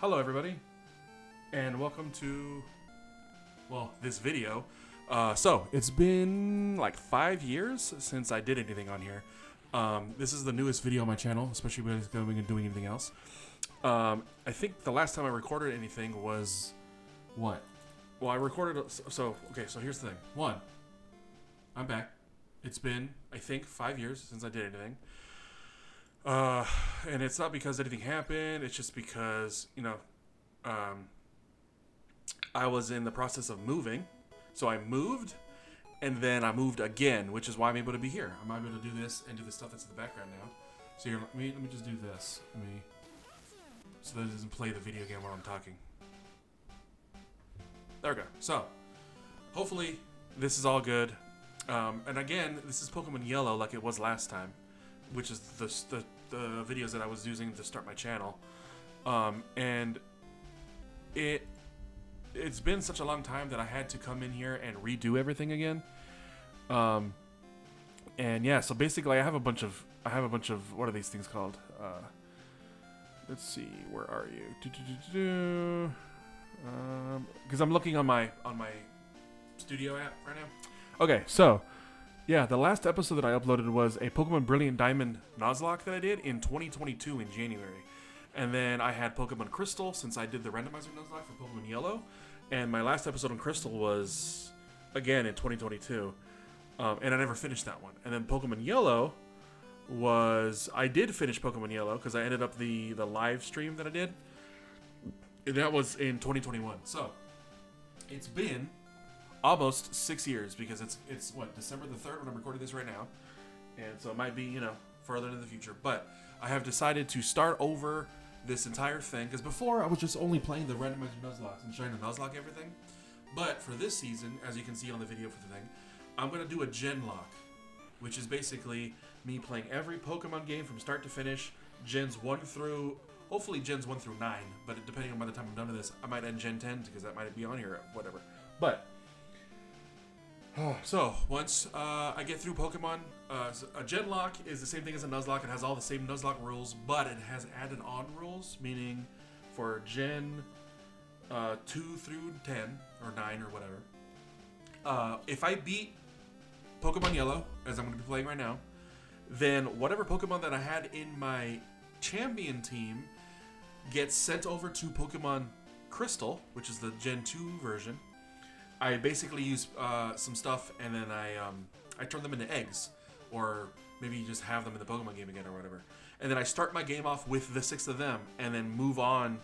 Hello everybody, and welcome to, this video. So, it's been like 5 years since I did anything on here. This is the newest video on my channel, especially when it's going and doing anything else. I think the last time I recorded anything was, what? Well, I recorded, so here's the thing. One, I'm back. It's been, I think, 5 years since I did anything. And it's not because anything happened, it's just because, I was in the process of moving. So I moved, and then I moved again, which is why I'm able to be here. I'm able to do this and do the stuff that's in the background now. So here, let me just do this. So that it doesn't play the video game while I'm talking. There we go. So, hopefully, this is all good. And again, this is Pokemon Yellow like it was last time, which is the videos that I was using to start my channel. And it's been such a long time that I had to come in here and redo everything again. And yeah, so basically I have a bunch of what are these things called? Let's see, where are you? Because I'm looking on my studio app right now. Okay, so yeah, the last episode that I uploaded was a Pokemon Brilliant Diamond Nuzlocke that I did in 2022 in January. And then I had Pokemon Crystal since I did the randomizer Nuzlocke for Pokemon Yellow. And my last episode on Crystal was, again, in 2022. And I never finished that one. And then Pokemon Yellow was, I did finish Pokemon Yellow because I ended up the live stream that I did. And that was in 2021. So, it's been almost 6 years because it's what, December the 3rd when I'm recording this right now. And so it might be, further into the future. But I have decided to start over this entire thing, because before I was just only playing the randomizer Nuzlocke and trying to Nuzlocke everything. But for this season, as you can see on the video for the thing, I'm going to do a Genlocke, which is basically me playing every Pokemon game from start to finish, Gens 1 through, hopefully Gens 1 through 9, but depending on by the time I'm done with this, I might end Gen 10, because that might be on here, whatever. But, so, once I get through Pokemon, a Genlocke is the same thing as a Nuzlocke. It has all the same Nuzlocke rules, but it has added-on rules, meaning for Gen 2 through 10, or 9, or whatever. If I beat Pokemon Yellow, as I'm going to be playing right now, then whatever Pokemon that I had in my champion team gets sent over to Pokemon Crystal, which is the Gen 2 version. I basically use some stuff, and then I turn them into eggs, or maybe you just have them in the Pokemon game again or whatever. And then I start my game off with the 6 of them, and then move on,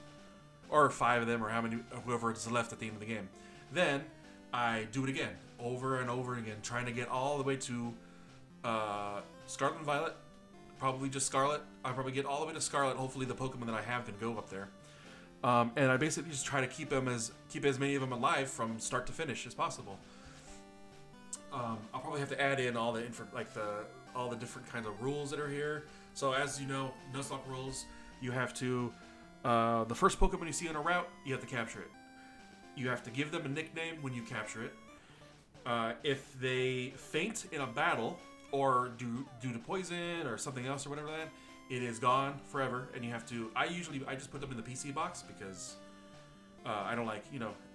or 5 of them, or whoever is left at the end of the game. Then I do it again, over and over again, trying to get all the way to Scarlet and Violet, probably just Scarlet. I'll probably get all the way to Scarlet. Hopefully the Pokemon that I have can go up there. And I basically just try to keep as many of them alive from start to finish as possible. I'll probably have to add in all the all the different kinds of rules that are here. So as you know, Nuzlocke Rules, you have to the first Pokemon you see on a route, you have to capture it. You have to give them a nickname when you capture it. If they faint in a battle or due to poison or something else or whatever that, it is gone forever, and you have to. I just put them in the PC box because I don't like,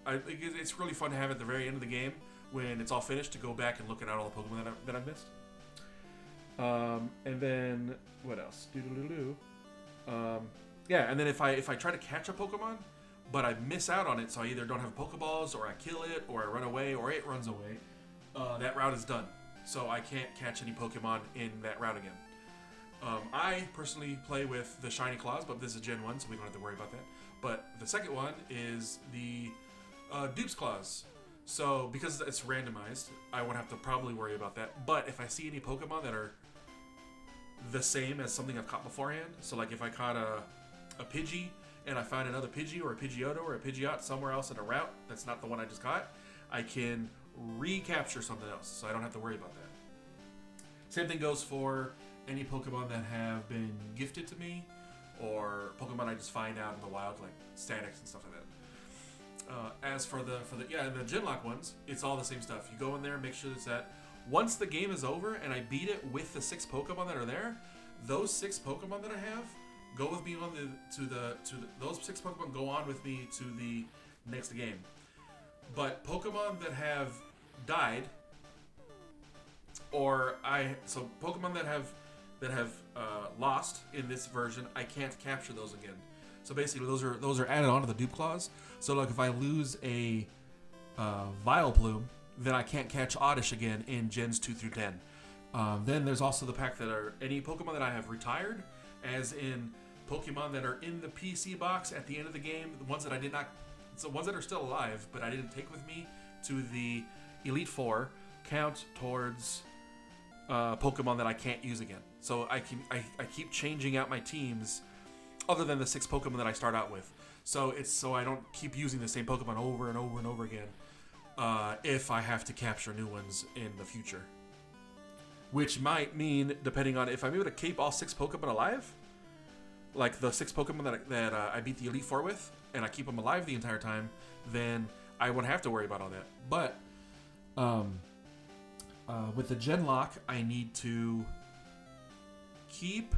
it's really fun to have at the very end of the game when it's all finished to go back and look at all the Pokemon that I've missed. And then what else? Yeah, and then if I try to catch a Pokemon, but I miss out on it, so I either don't have Pokeballs, or I kill it, or I run away, or it runs away, that route is done. So I can't catch any Pokemon in that route again. I personally play with the Shiny Claws, but this is Gen 1, so we don't have to worry about that. But the second one is the Dupe's Claws. So because it's randomized, I won't have to probably worry about that. But if I see any Pokemon that are the same as something I've caught beforehand, so like if I caught a Pidgey, and I find another Pidgey or a Pidgeotto or a Pidgeot somewhere else in a route that's not the one I just caught, I can recapture something else, so I don't have to worry about that. Same thing goes for any Pokemon that have been gifted to me, or Pokemon I just find out in the wild, like Statics and stuff like that. As for the Genlocke ones, it's all the same stuff. You go in there and make sure that once the game is over and I beat it with the 6 Pokemon that are there, those 6 Pokemon that I have go with me on those 6 Pokemon go on with me to the next game. But Pokemon that have died, or Pokemon that have lost in this version, I can't capture those again. So basically, those are added onto the dupe clause. So like if I lose a Vileplume, then I can't catch Oddish again in Gens 2 through 10. Then there's also the pack that are any Pokemon that I have retired, as in Pokemon that are in the PC box at the end of the game, the ones that I did not, so ones that are still alive, but I didn't take with me to the Elite Four, count towards Pokemon that I can't use again. So I keep changing out my teams, other than the 6 Pokemon that I start out with. So I don't keep using the same Pokemon over and over and over again. If I have to capture new ones in the future. Which might mean, depending on if I'm able to keep all 6 Pokemon alive, like the 6 Pokemon that I beat the Elite Four with, and I keep them alive the entire time, then I wouldn't have to worry about all that. But with the Genlocke, I need to keep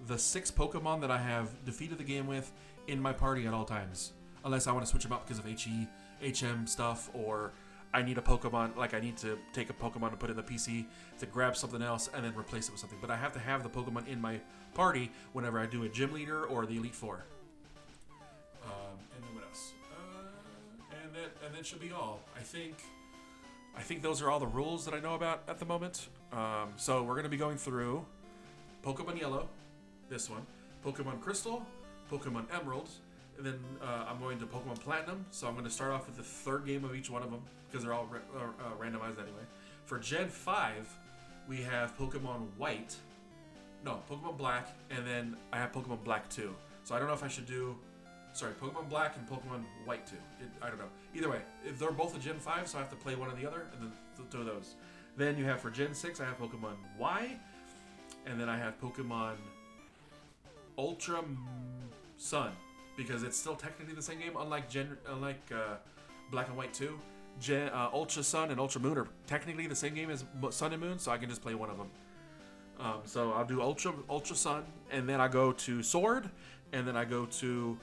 the 6 Pokemon that I have defeated the game with in my party at all times. Unless I want to switch them out because of HM stuff, or I need a Pokemon, like I need to take a Pokemon and put it in the PC to grab something else and then replace it with something. But I have to have the Pokemon in my party whenever I do a Gym Leader or the Elite Four. And then what else? And that should be all. I think those are all the rules that I know about at the moment. So we're going to be going through Pokemon Yellow, this one, Pokemon Crystal, Pokemon Emerald, and then I'm going to Pokemon Platinum. So I'm going to start off with the 3rd game of each one of them, because they're all randomized anyway. For Gen 5, we have Pokemon Pokemon Black, and then I have Pokemon Black 2. So I don't know if I should do, Pokemon Black and Pokemon White 2. I don't know. Either way, if they're both a Gen 5, so I have to play one or the other, and then do those. Then you have for Gen 6, I have Pokemon Y, and then I have Pokemon Ultra Sun, because it's still technically the same game, unlike Black and White 2. Ultra Sun and Ultra Moon are technically the same game as Sun and Moon, so I can just play one of them. So I'll do Ultra Sun, and then I go to Sword, and then I go to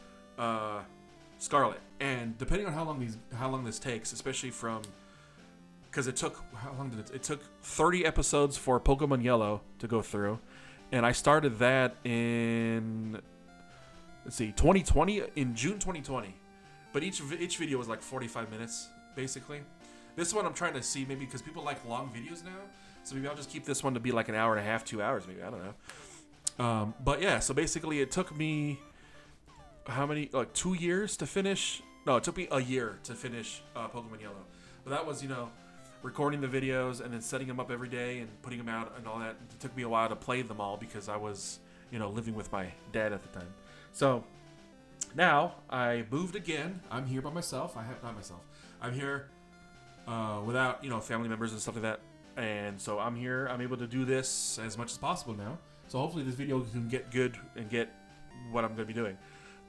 Scarlet. And depending on how long this takes, especially because it took, how long did it took 30 episodes for Pokemon Yellow to go through, and I started that in 2020, in June 2020. But each video was like 45 minutes, basically. This one I'm trying to see, maybe because people like long videos now, so maybe I'll just keep this one to be like an hour and a half, 2 hours, maybe, I don't know. But yeah, so basically it took me, 2 years to finish? No, it took me a year to finish Pokemon Yellow. But that was, recording the videos and then setting them up every day and putting them out and all that. It took me a while to play them all because I was, living with my dad at the time. So now I moved again. I'm here by myself. I'm here without, family members and stuff like that. And so I'm here. I'm able to do this as much as possible now. So hopefully this video can get good and get what I'm going to be doing.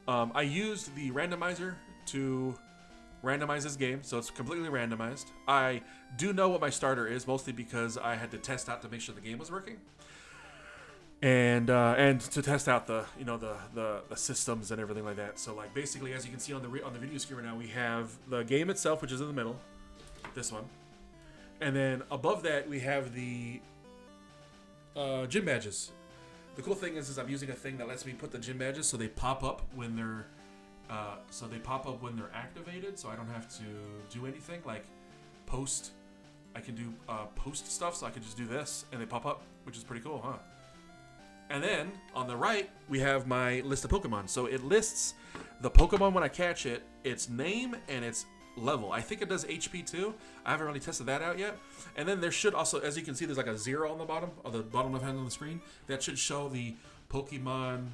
I used the randomizer to randomize this game, so it's completely randomized. I do know what my starter is, mostly because I had to test out to make sure the game was working. And to test out the systems and everything like that. So like basically, as you can see on the video screen right now, we have the game itself, which is in the middle, this one, and then above that we have the gym badges. The cool thing is I'm using a thing that lets me put the gym badges so they pop up when they're activated. So I don't have to do anything like post. I can do post stuff, so I can just do this and they pop up, which is pretty cool, huh? And then on the right, we have my list of Pokemon. So it lists the Pokemon when I catch it, its name and its level. I think it does HP too. I haven't really tested that out yet. And then there should also, as you can see, there's like a 0 on the bottom left hand on the screen. That should show the Pokemon,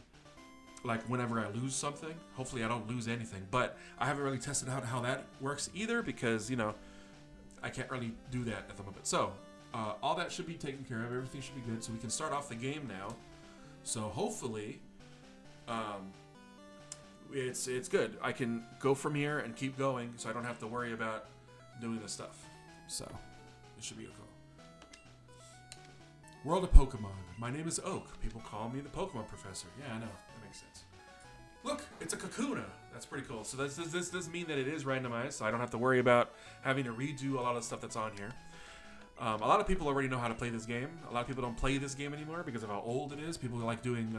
like whenever I lose something. Hopefully I don't lose anything. But I haven't really tested out how that works either because, I can't really do that at the moment. So all that should be taken care of. Everything should be good. So we can start off the game now. So hopefully, it's good. I can go from here and keep going, so I don't have to worry about doing this stuff. So it should be okay. World of Pokemon. My name is Oak. People call me the Pokemon Professor. Yeah, I know. That makes sense. Look, it's a Kakuna. That's pretty cool. So this does mean that it is randomized, so I don't have to worry about having to redo a lot of the stuff that's on here. A lot of people already know how to play this game. A lot of people don't play this game anymore because of how old it is. People like doing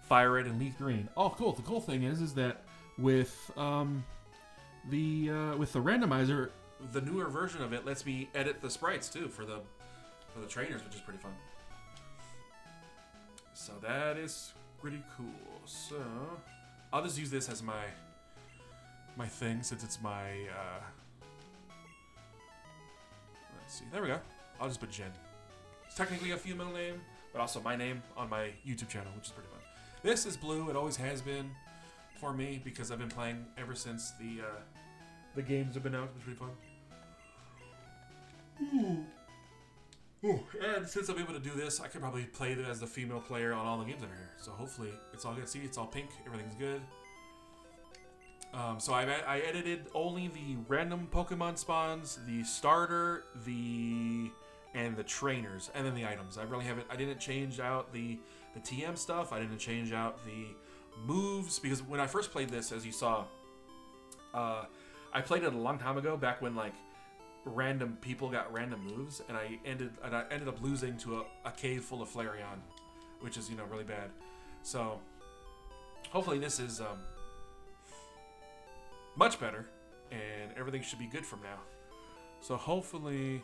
fire red and leaf green. Oh, cool. The cool thing is that with the randomizer, the newer version of it lets me edit the sprites too for the trainers, which is pretty fun. So that is pretty cool. So I'll just use this as my thing since it's my let's see. There we go. I'll just put Jen. It's technically a female name, but also my name on my YouTube channel, which is pretty fun. This is blue. It always has been for me because I've been playing ever since the games have been out. It's pretty fun. Ooh. And since I'm able to do this, I could probably play as the female player on all the games that are here. So hopefully it's all good. See, it's all pink. Everything's good. So I edited only the random Pokemon spawns, the starter, and the trainers, and then the items. I really haven't. I didn't change out the TM stuff. I didn't change out the moves because when I first played this, as you saw, I played it a long time ago, back when like random people got random moves, and I ended up losing to a cave full of Flareon, which is really bad. So hopefully this is much better, and everything should be good from now. So hopefully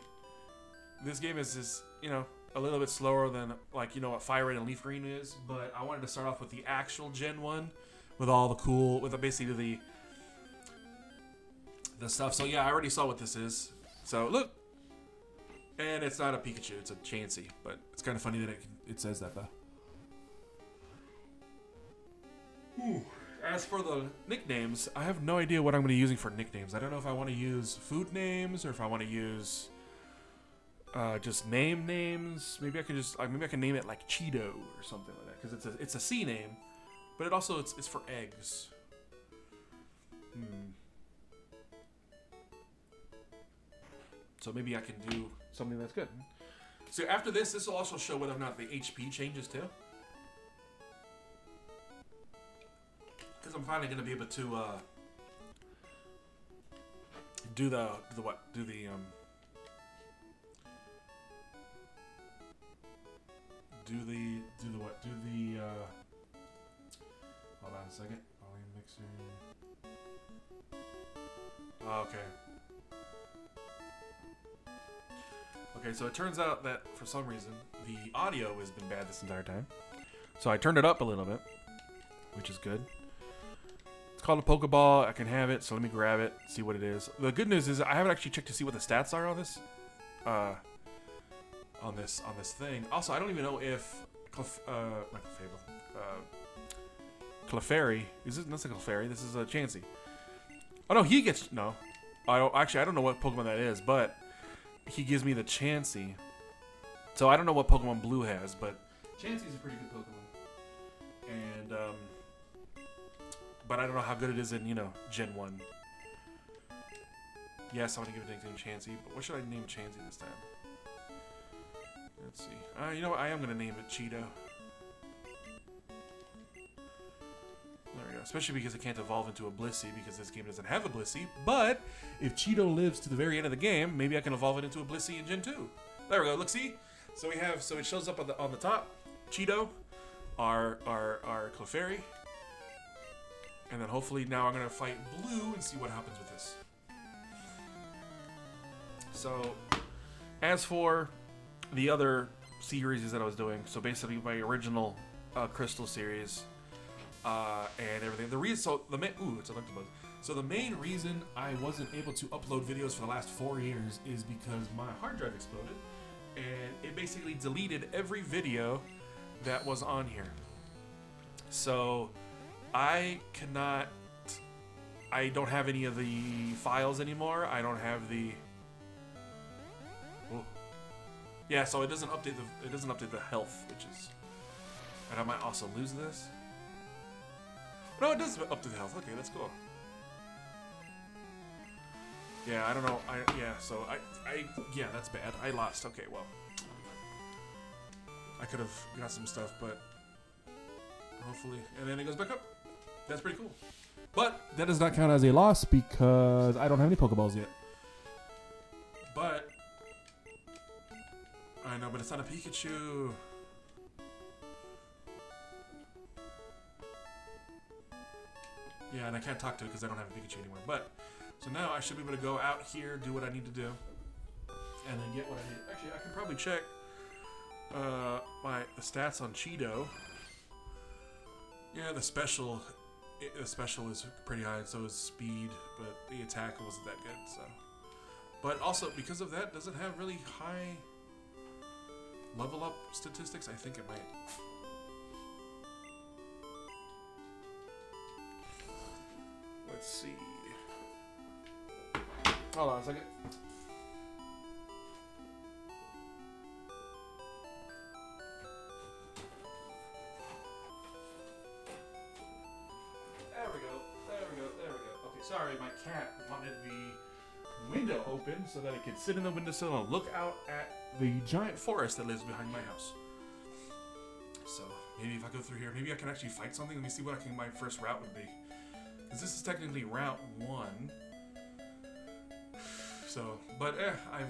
this game is just a little bit slower than like what Fire Red and Leaf Green is, but I wanted to start off with the actual Gen 1 with all the cool, with basically the stuff. So yeah, I already saw what this is. So look, and it's not a Pikachu, it's a Chansey, but it's kind of funny that it says that though. Ooh. As for the nicknames, I have no idea what I'm going to be using for nicknames. I don't know if I want to use food names or if I want to use just names. Maybe I can name it like Cheeto or something like that because it's a C name, but it also it's for eggs. So maybe I can do something that's good. So after this will also show whether or not the HP changes too. Because I'm finally going to be able to do the hold on a second. Volume mixer. Okay, so it turns out that for some reason the audio has been bad this entire time. So I turned it up a little bit, which is good. It's called a Pokeball. I can have it, so let me grab it, see what it is. The good news is I haven't actually checked to see what the stats are on this. On this thing. Also, I don't even know if Clefairy. Is this not a Clefairy? This is a Chansey. Oh no, he gets no. I don't know what Pokemon that is, but he gives me the Chansey. So I don't know what Pokemon Blue has, but Chansey's a pretty good Pokemon. And but I don't know how good it is in Gen 1. Yes, I want to give it a nickname Chansey, but what should I name Chansey this time? Let's see. You know what? I am going to name it Cheeto. There we go. Especially because it can't evolve into a Blissey because this game doesn't have a Blissey. But if Cheeto lives to the very end of the game, maybe I can evolve it into a Blissey in Gen 2. There we go. Look, see? So it shows up on the top. Cheeto, our Clefairy. And then hopefully now I'm going to fight Blue and see what happens with this. So, as for the other series that I was doing, so basically my original Crystal series and everything. It's Electabuzz. So the main reason I wasn't able to upload videos for the last 4 years is because my hard drive exploded, and it basically deleted every video that was on here. So I don't have any of the files anymore. I don't have the. Oh. Yeah, so it doesn't update the health, which is. And I might also lose this. No, it does update the health. Okay, that's cool. Yeah, I don't know. Yeah, that's bad. I lost. Okay, well. I could have got some stuff, but hopefully, and then it goes back up. That's pretty cool. But That does not count as a loss because I don't have any Pokeballs yet. But I know, but it's not a Pikachu. Yeah, and I can't talk to it because I don't have a Pikachu anymore. But so now I should be able to go out here, do what I need to do, and then get what I need. Actually, I can probably check the stats on Cheeto. Yeah, the special is pretty high, so is speed, but the attack wasn't that good. So, but also because of that, does it have really high level up statistics? I think it might. Let's see. Hold on a second. Okay, sorry, my cat wanted the window open so that it could sit in the windowsill and look out at the giant forest that lives behind my house. So maybe if I go through here, maybe I can actually fight something. Let me see what my first route would be. Because this is technically Route 1. So, but I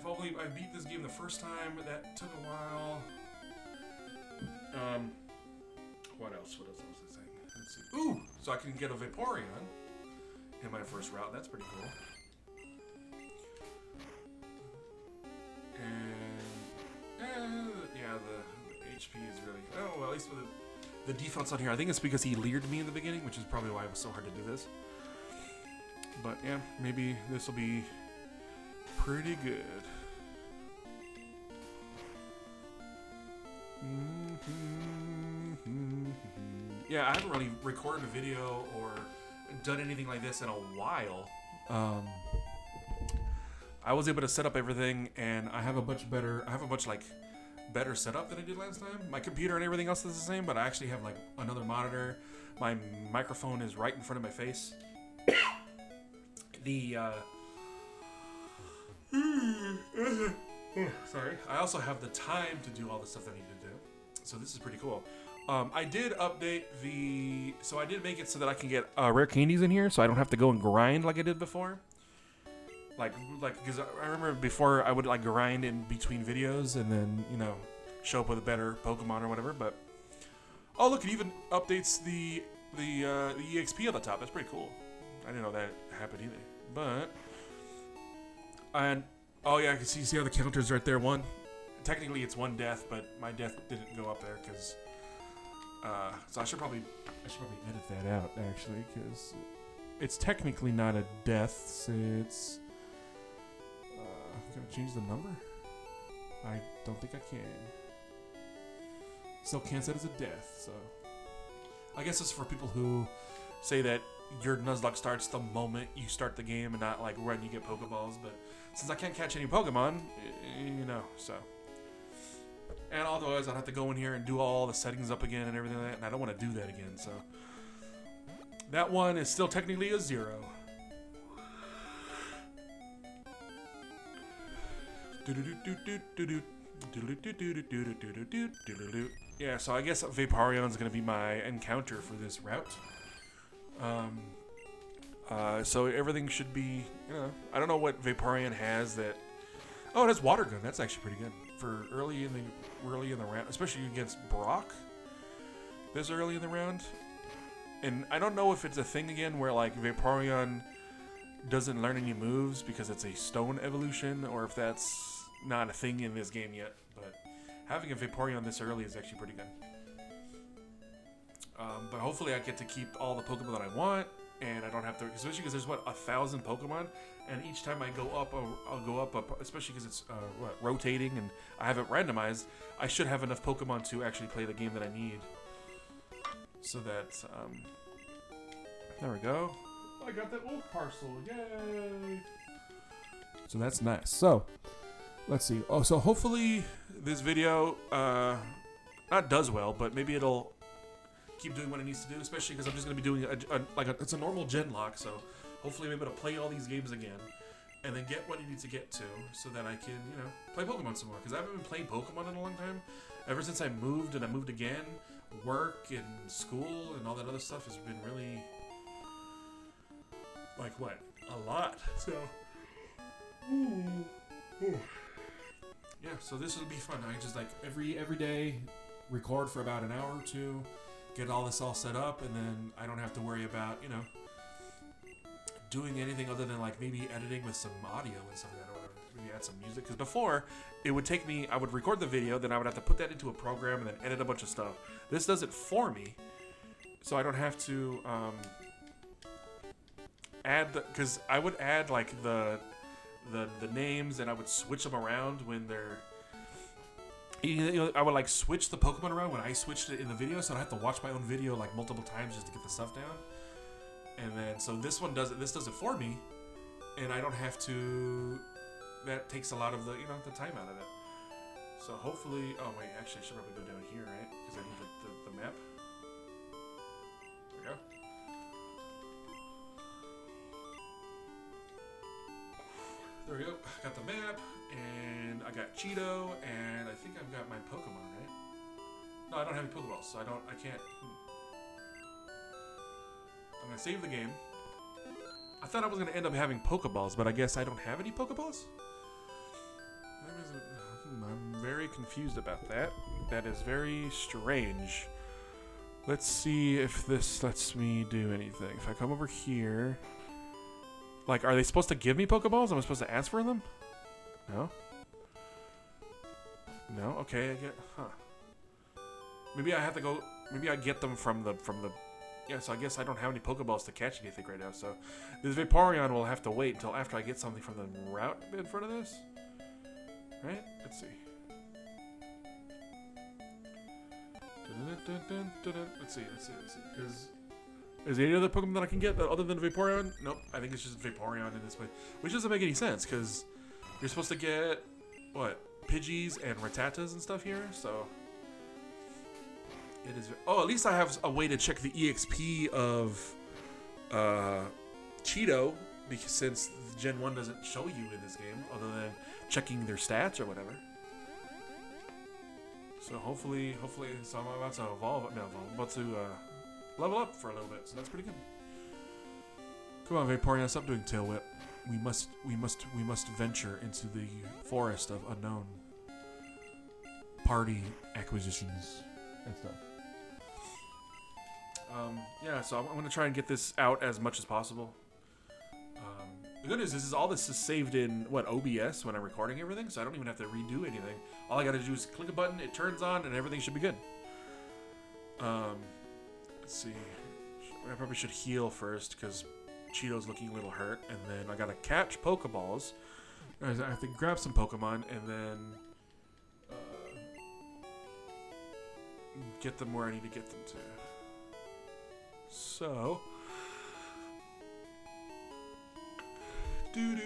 beat this game the first time. That took a while. What else? What else was I saying? Let's see. Ooh! So I can get a Vaporeon in my first route. That's pretty cool. And yeah, the HP is really. Oh well, at least with the defense on here. I think it's because he leered me in the beginning, which is probably why it was so hard to do this. But yeah, maybe this will be pretty good. Yeah, I haven't really recorded a video or done anything like this in a while. I was able to set up everything, and I have a much better setup than I did last time. My computer and everything else is the same, but I actually have like another monitor. My microphone is right in front of my face. Sorry. I also have the time to do all the stuff that I need to do. So this is pretty cool. I did update I did make it so that I can get rare candies in here, so I don't have to go and grind like I did before. Like, because I remember before I would like grind in between videos and then, show up with a better Pokemon or whatever. But oh, look, it even updates the EXP on the top. That's pretty cool. I didn't know that happened either. But oh yeah, I can see how the counter's right there. Technically it's one death, but my death didn't go up there because. So I should probably edit that out actually, because it's technically not a death. It's can I change the number? I don't think I can. Still can't set it as a death. So I guess it's for people who say that your Nuzlocke starts the moment you start the game and not like when you get Pokeballs. But since I can't catch any Pokemon, so. And otherwise, I'd have to go in here and do all the settings up again and everything like that, and I don't want to do that again, so. That one is still technically a 0. Yeah, so I guess Vaporeon is going to be my encounter for this route. So everything should be, I don't know what Vaporeon has that. Oh, it has Water Gun. That's actually pretty good for early in the round, especially against Brock. This early in the round, and I don't know if it's a thing again where like Vaporeon doesn't learn any moves because it's a Stone evolution, or if that's not a thing in this game yet. But having a Vaporeon this early is actually pretty good. But hopefully I get to keep all the Pokemon that I want. And I don't have to, especially because there's 1,000 Pokemon, and each time I go up, I'll go up, especially because it's rotating and I have it randomized. I should have enough Pokemon to actually play the game that I need. So that, there we go. I got that old parcel, yay! So that's nice. So let's see. Oh, so Hopefully this video not does well, but maybe it'll keep doing what it needs to do, especially because I'm just going to be doing it's a normal Genlocke, so hopefully I'm able to play all these games again and then get what I need to get to so that I can, play Pokemon some more, because I haven't been playing Pokemon in a long time. Ever since I moved and I moved again, work and school and all that other stuff has been really, like, what? A lot. So, yeah, so this will be fun. I just, like, every day record for about an hour or two, get all this all set up, and then I don't have to worry about, you know, doing anything other than, like, maybe editing with some audio and stuff like that, or whatever. Maybe add some music. Because before, it would take me, I would record the video, then I would have to put that into a program and then edit a bunch of stuff. This does it for me, so I don't have to add, because I would add, like, the names, and I would switch them around when they're, you know, I would, like, switch the Pokemon around when I switched it in the video, so I don't have to watch my own video, like, multiple times just to get the stuff down. And then, so this one does it, this does it for me, and I don't have to, that takes a lot of the, you know, the time out of it. So hopefully, oh wait, actually I should probably go down here, right? Because I need the map. There we go. There we go, got the map, and I got Cheeto, and I think I've got my Pokemon, right? No, I don't have any Pokeballs, so I can't, I'm gonna save the game. I thought I was gonna end up having Pokeballs, but I guess I don't have any Pokeballs? I'm very confused about that. That is very strange. Let's see if this lets me do anything. If I come over here... Like, are they supposed to give me Pokeballs? Am I supposed to ask for them? No? No? Okay, I get... Huh. Maybe I have to go... Maybe I get them from the... Yeah, so I guess I don't have any Pokeballs to catch anything right now, so... This Vaporeon will have to wait until after I get something from the route in front of this. Right? Let's see. Let's see. Is there any other Pokemon that I can get other than Vaporeon? Nope. I think it's just Vaporeon in this place. Which doesn't make any sense, because you're supposed to get, what, Pidgeys and Rattatas and stuff here, so... It is... Oh, at least I have a way to check the EXP of Cheeto, because since Gen 1 doesn't show you in this game, other than checking their stats or whatever. So hopefully, so I'm about to evolve. No, I'm about to level up for a little bit. So that's pretty good. Come on, Vaporeon, stop doing tail whip. We must venture into the forest of unknown party acquisitions and stuff. Yeah, so I'm gonna try and get this out as much as possible. The good news is all this is saved in, what, OBS when I'm recording everything, so I don't even have to redo anything. All I gotta do is click a button, it turns on, and everything should be good. Let's see. I probably should heal first, because Cheeto's looking a little hurt, and then I gotta catch Pokeballs. I have to grab some Pokemon, and then get them where I need to get them to. So... Can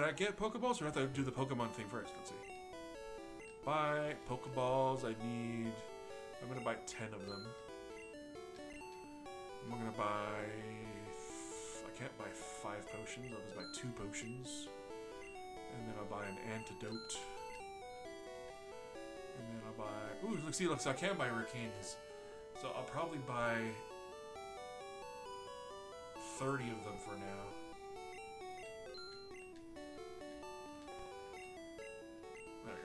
I get Pokeballs, or do I have to do the Pokemon thing first? Let's see. Buy Pokeballs. I'm gonna buy 10 of them. I'm gonna buy... I can't buy 5 potions. I'll just buy 2 potions. And then I'll buy an antidote. And then I'll buy... Ooh, look, so I can buy Racanes. So I'll probably buy 30 of them for now. There we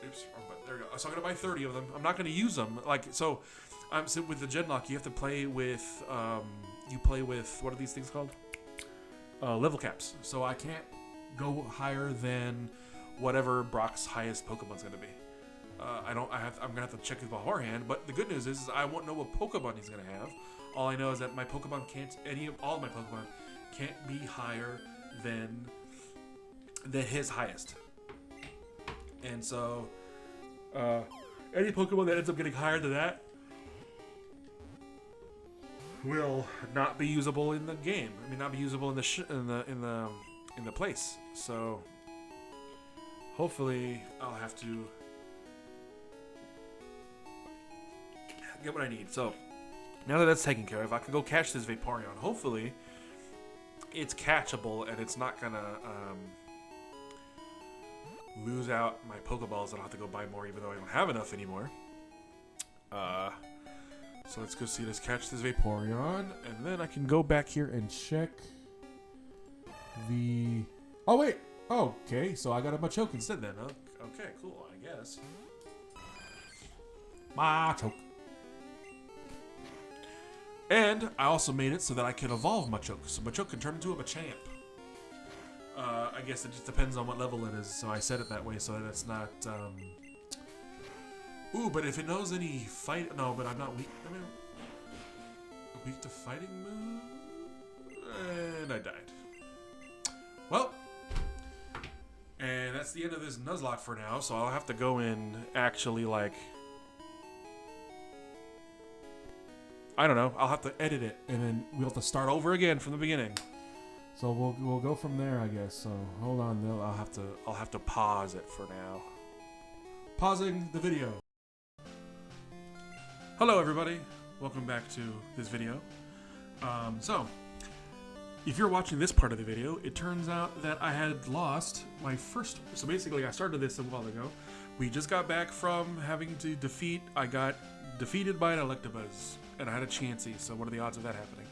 go. Oops, wrong button. There we go. So I'm gonna buy 30 of them. I'm not gonna use them. Like, so with the Genlocke, you have to play with what are these things called? Level caps. So I can't go higher than whatever Brock's highest Pokemon's gonna be. I'm gonna have to check it beforehand. But the good news is I won't know what Pokemon he's gonna have. All I know is that my Pokemon all of my Pokemon can't be higher than his highest. And so, any Pokemon that ends up getting higher than that will not be usable in the game. I mean, not be usable in the place. So, hopefully, I'll have to get what I need. So. Now that that's taken care of, I can go catch this Vaporeon. Hopefully, it's catchable and it's not gonna lose out my Pokeballs, and I'll have to go buy more, even though I don't have enough anymore. So let's go see. Let's catch this Vaporeon, and then I can go back here and check the. Oh wait. Oh, okay. So I got a Machoke instead then. Okay, cool. I guess. Machoke. And I also made it so that I can evolve Machoke, so Machoke can turn into a Machamp. I guess it just depends on what level it is, so I set it that way so that it's not. Ooh, but if it knows any fight, no, but I'm not weak. I mean, weak to fighting move, and I died. Well, and that's the end of this Nuzlocke for now. So I'll have to go in actually like. I don't know. I'll have to edit it, and then we'll have to start over again from the beginning. So we'll go from there, I guess. So hold on, though. I'll have to pause it for now. Pausing the video. Hello, everybody. Welcome back to this video. So if you're watching this part of the video, it turns out that I had lost my first. So basically, I started this a while ago. We just got back from having to defeat. I got defeated by an Electabuzz. And I had a Chansey, so what are the odds of that happening?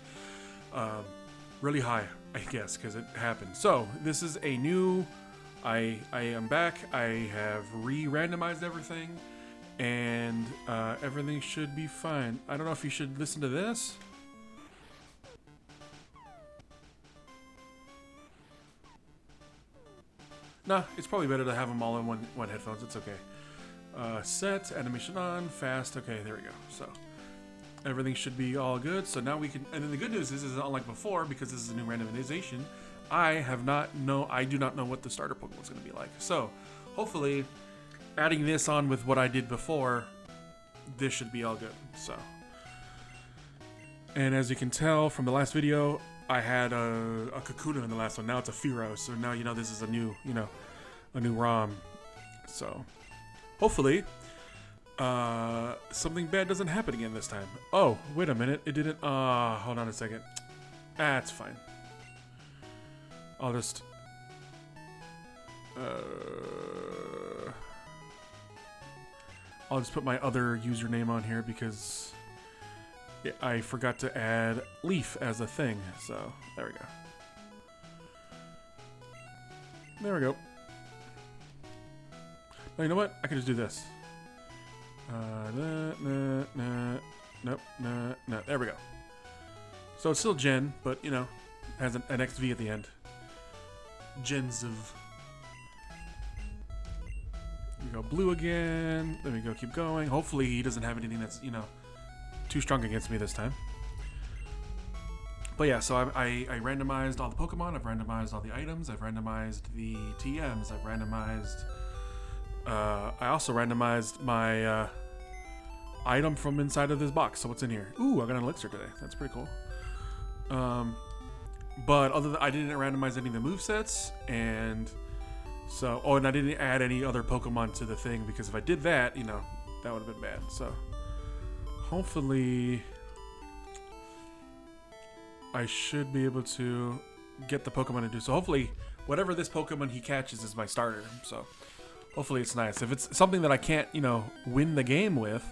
Really high, I guess, because it happened. So, this is a new... I am back. I have re-randomized everything, and everything should be fine. I don't know if you should listen to this. Nah, it's probably better to have them all in one headphones. It's okay. Set, animation on, fast. Okay, there we go. So... everything should be all good. So now we can, and then the good news is unlike before, because this is a new randomization, I do not know what the starter Pokemon is going to be like. So hopefully adding this on with what I did before, this should be all good. So, and as you can tell from the last video, I had a Kakuna in the last one. Now it's a Fearow. So now, this is a new ROM. So hopefully something bad doesn't happen again this time. Oh, wait a minute. It didn't. Hold on a second. It's fine. I'll just. I'll just put my other username on here because I forgot to add Leaf as a thing. So, there we go. There we go. Oh, you know what? I can just do this. Nope, no. There we go. So it's still Gen, but has an XV at the end. Gens of. We go blue again. Then we go keep going. Hopefully he doesn't have anything that's too strong against me this time. But yeah, so I randomized all the Pokemon. I've randomized all the items. I've randomized the TMs. I've randomized. I also randomized my item from inside of this box. So what's in here? Ooh, I got an elixir today. That's pretty cool. But other than I didn't randomize any of the movesets, and so and I didn't add any other Pokemon to the thing because if I did that, that would have been bad. So hopefully I should be able to get the Pokemon to do. So hopefully whatever this Pokemon he catches is my starter. So hopefully it's nice. If it's something that I can't, win the game with,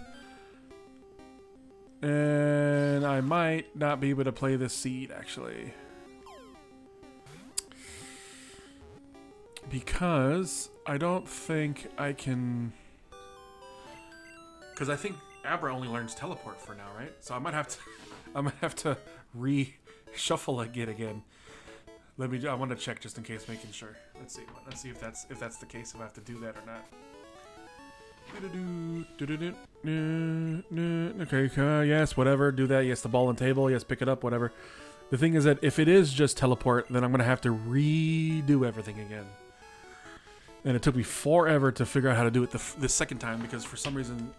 and I might not be able to play this seed, actually. Because I don't think I can... Because I think Abra only learns Teleport for now, right? So I might have to reshuffle it again. I want to check just in case, making sure. Let's see if that's the case, if I have to do that or not. Okay, yes, whatever, do that. Yes, the ball and table. Yes, pick it up, whatever. The thing is that if it is just teleport, then I'm going to have to redo everything again. And it took me forever to figure out how to do it the second time because for some reason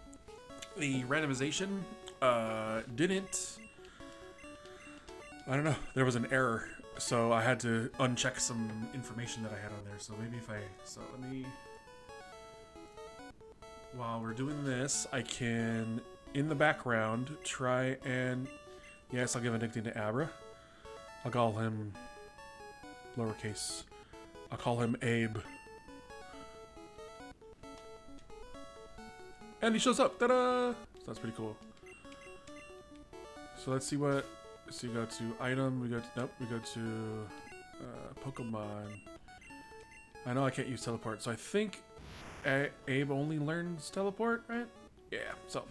the randomization didn't... I don't know. There was an error. So I had to uncheck some information that I had on there. So maybe let me... While we're doing this, I can, in the background, try and... Yes, I'll give a nickname to Abra. I'll call him... lowercase. I'll call him Abe. And he shows up. Ta-da! So that's pretty cool. So let's see what... So you go to item, we go to... Nope, we go to... Pokemon. I know I can't use teleport, so I think Abe only learns teleport, right? Yeah, so...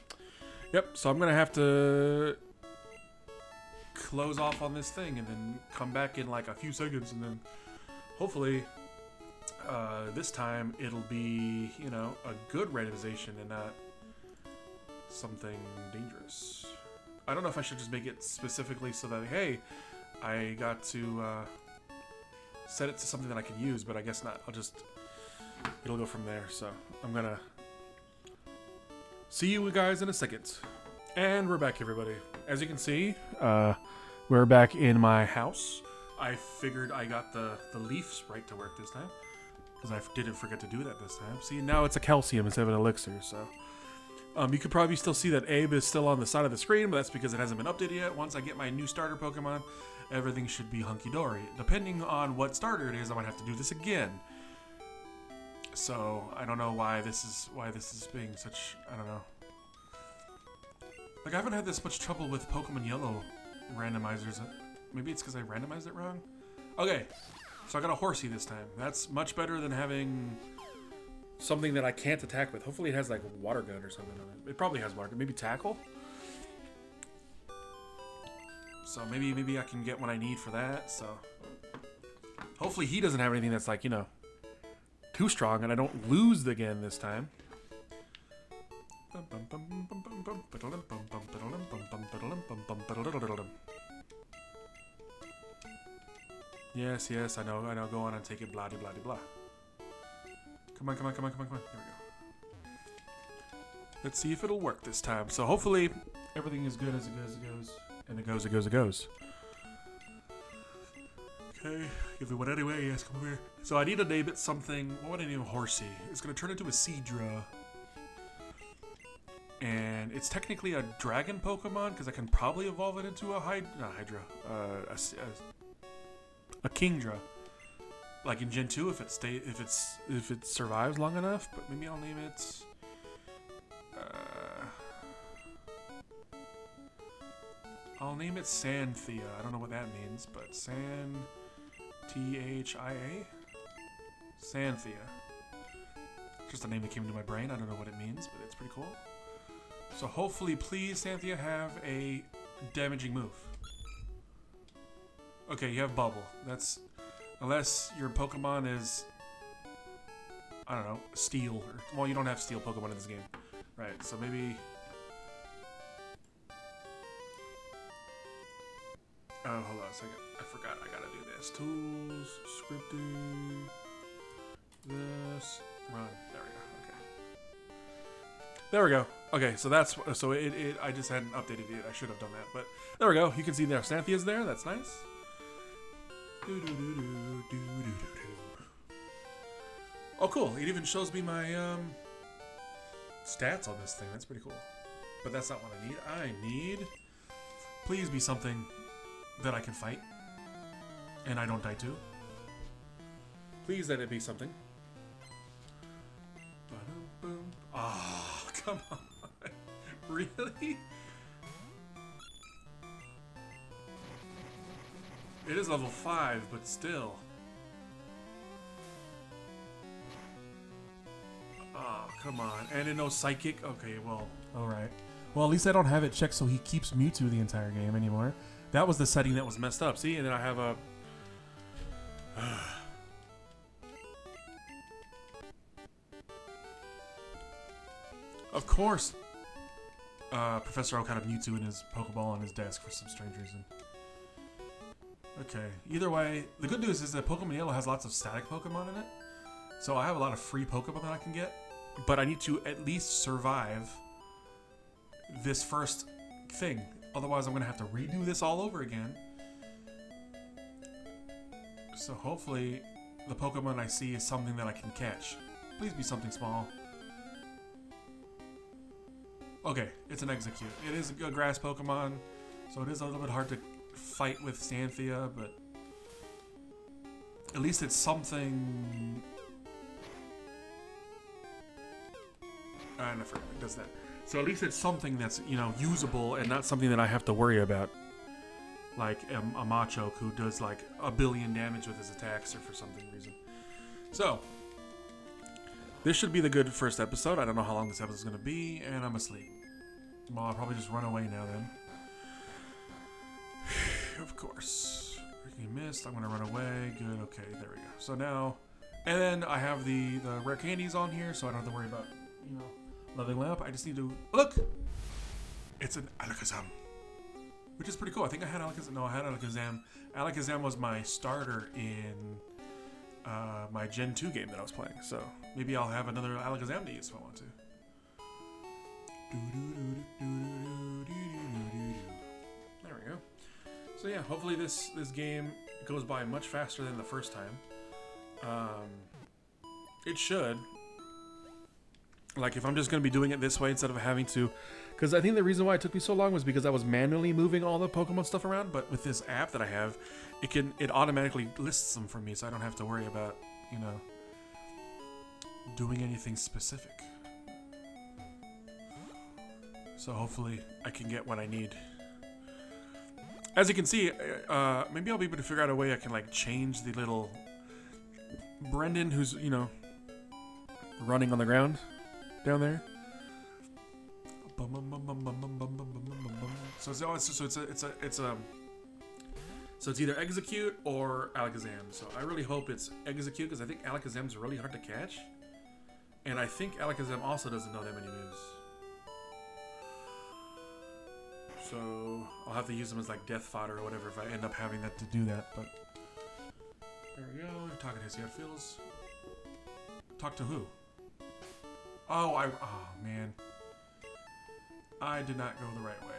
Yep, so I'm gonna have to... close off on this thing and then come back in like a few seconds, and then hopefully this time it'll be, you know, a good randomization and not something dangerous. I don't know if I should just make it specifically so that, hey, I got to set it to something that I can use, but I guess not. It'll go from there. So I'm gonna see you guys in a second. And we're back, everybody. As you can see, we're back in my house. I figured I got the leaf sprite to work this time, because I didn't forget to do that this time. See, now it's a calcium instead of an elixir, so... you could probably still see that Abe is still on the side of the screen, but that's because it hasn't been updated yet. Once I get my new starter Pokemon, everything should be hunky-dory. Depending on what starter it is, I might have to do this again. So, I don't know why this is being such... I don't know. Like, I haven't had this much trouble with Pokemon Yellow randomizers. Maybe it's because I randomized it wrong? Okay, so I got a Horsey this time. That's much better than having something that I can't attack with. Hopefully it has, like, Water Gun or something on it. It probably has Water Gun. Maybe Tackle? So maybe I can get what I need for that, so... Hopefully he doesn't have anything that's, like, you know, too strong, and I don't lose again this time. Yes, I know, go on and take it, blah, blah, blah, blah. Come on. Here we go. Let's see if it'll work this time. So hopefully everything is good as it goes. And it goes. Okay, give it one anyway. Yes, come over here. So I need to name it something. What would I name Horsey? It's going to turn into a Seadra. And it's technically a dragon Pokemon, because I can probably evolve it into a a Kingdra, like in Gen 2 if it survives long enough. But maybe I'll name it. I'll name it Santhia. I don't know what that means, but Thia. Santhia. Just a name that came into my brain. I don't know what it means, but it's pretty cool. So hopefully, please, Santhia, have a damaging move. Okay, you have Bubble. That's... Unless your Pokemon is... I don't know, Steel. Or, well, you don't have Steel Pokemon in this game. Right, so maybe... Oh, hold on a second. I forgot I gotta do this. Tools, scripting... This... Run. There we go. Okay. There we go. Okay, so that's... So I just hadn't updated it. I should have done that, but... There we go. You can see there. Santhia's there. That's nice. Oh, cool. It even shows me my stats on this thing. That's pretty cool. But that's not what I need. I need... Please be something that I can fight. And I don't die to. Please let it be something. Oh, come on. Really? It is level 5, but still. Oh, come on. And it knows Psychic? Okay, well, alright. Well, at least I don't have it checked so he keeps Mewtwo the entire game anymore. That was the setting that was messed up. See? And then I have a... Of course, Professor Oak had a Mewtwo in his Pokeball on his desk for some strange reason. Okay, either way, the good news is that Pokemon Yellow has lots of static Pokemon in it. So I have a lot of free Pokemon that I can get. But I need to at least survive this first thing. Otherwise, I'm going to have to redo this all over again. So hopefully, the Pokemon I see is something that I can catch. Please be something small. Okay, it's an Execute. It is a grass Pokemon, so it is a little bit hard to fight with Santhia, but at least it's something. And I forgot it does that. So at least it's something that's, you know, usable and not something that I have to worry about. Like a Machoke who does like 1 billion damage with his attacks or for some reason. So, this should be the good first episode. I don't know how long this episode is going to be, and I'm asleep. Well, I'll probably just run away now then. Of course. Freaking missed. I'm going to run away. Good. Okay, there we go. So now, and then I have the rare candies on here, so I don't have to worry about, you know, leveling lamp. I just need to look. It's an Alakazam, which is pretty cool. I think I had Alakazam. No, I had Alakazam. Alakazam was my starter in my Gen 2 game that I was playing. So maybe I'll have another Alakazam to use if I want to. There we go. So yeah, hopefully this game goes by much faster than the first time. It should. Like if I'm just going to be doing it this way instead of having to... Because I think the reason why it took me so long was because I was manually moving all the Pokemon stuff around. But with this app that I have, it automatically lists them for me, so I don't have to worry about, you know, doing anything specific. So hopefully I can get what I need. As you can see, maybe I'll be able to figure out a way I can like change the little Brendan who's, you know, running on the ground down there. So it's either Execute or Alakazam. So I really hope it's Execute because I think Alakazam's really hard to catch, and I think Alakazam also doesn't know that many moves. So I'll have to use them as like death fodder or whatever if I end up having that to do that. But there we go. I'm talking to see how it feels. Talk to who? Oh, man. I did not go the right way.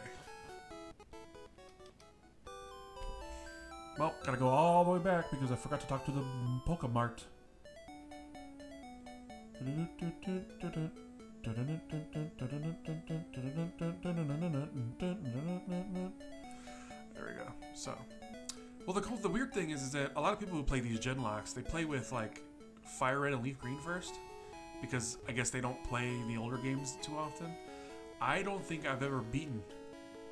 Well, gotta go all the way back because I forgot to talk to the Pokemart. There we go. So, well, the weird thing is that a lot of people who play these Genlocks, they play with like Fire Red and Leaf Green first, because I guess they don't play the older games too often. I don't think I've ever beaten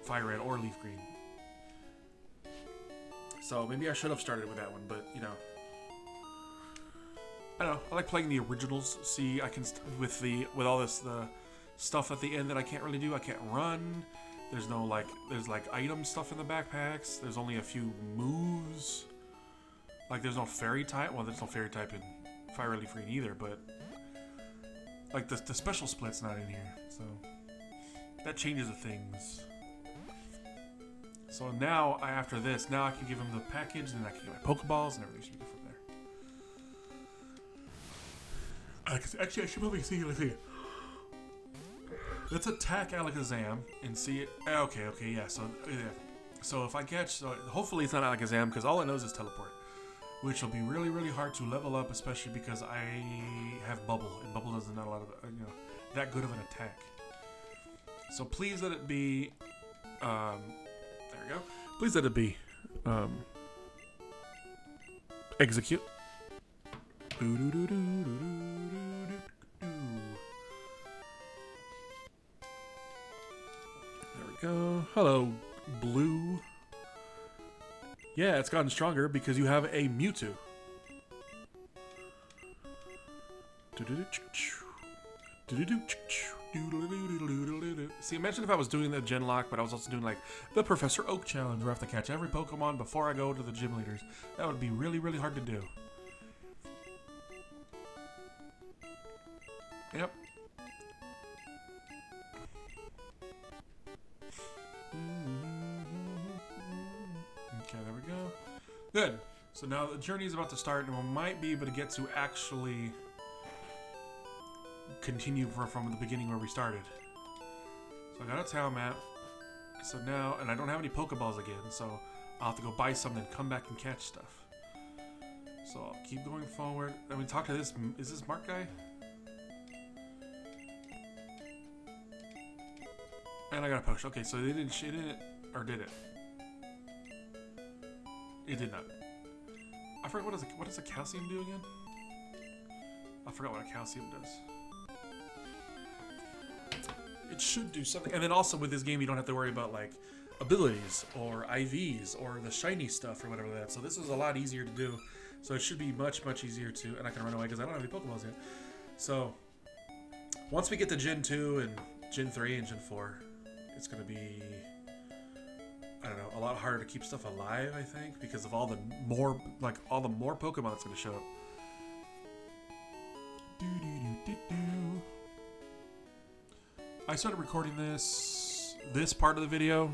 Fire Red or Leaf Green, so maybe I should have started with that one. But you know, I don't know. I like playing the originals. See, I can with all this the stuff at the end that I can't really do. I can't run. There's no there's item stuff in the backpacks. There's only a few moves. Like there's no fairy type. Well, there's no fairy type in Fire Red Leaf Green either. But like the special split's not in here, so that changes the things. So now after this, now I can give him the package, and I can get my Pokeballs, and everything should be good from there. Actually, I should probably see. Let's see. Let's attack Alakazam and see it. Okay, yeah. So if I catch, so hopefully it's not Alakazam because all it knows is teleport, which will be really, really hard to level up, especially because I have Bubble, and Bubble doesn't have a lot of that good of an attack. So please let it be. There we go. Please let it be. Execute. Go. Hello, Blue. Yeah, it's gotten stronger because you have a Mewtwo. See, imagine if I was doing the Genlocke, but I was also doing like the Professor Oak challenge where I have to catch every Pokemon before I go to the gym leaders. That would be really, really hard to do. Yep. Okay, there we go. Good. So now the journey is about to start, and we might be able to get to actually continue from the beginning where we started. So I got a town map. So now, and I don't have any Pokeballs again, so I'll have to go buy some and come back and catch stuff. So I'll keep going forward. And we talk to this. Is this Mark guy? And I got a push. Okay, so they didn't. She didn't, or did it? It did not. I forgot what does a calcium do again? I forgot what a calcium does. it should do something. And then also with this game, you don't have to worry about like abilities or IVs or the shiny stuff or whatever that. So this is a lot easier to do. So it should be much easier to. And I can run away because I don't have any Pokeballs yet. So once we get to Gen 2 and Gen 3 and Gen 4, it's gonna be, I don't know, a lot harder to keep stuff alive, I think, because of all the more Pokemon that's gonna show up. I started recording this part of the video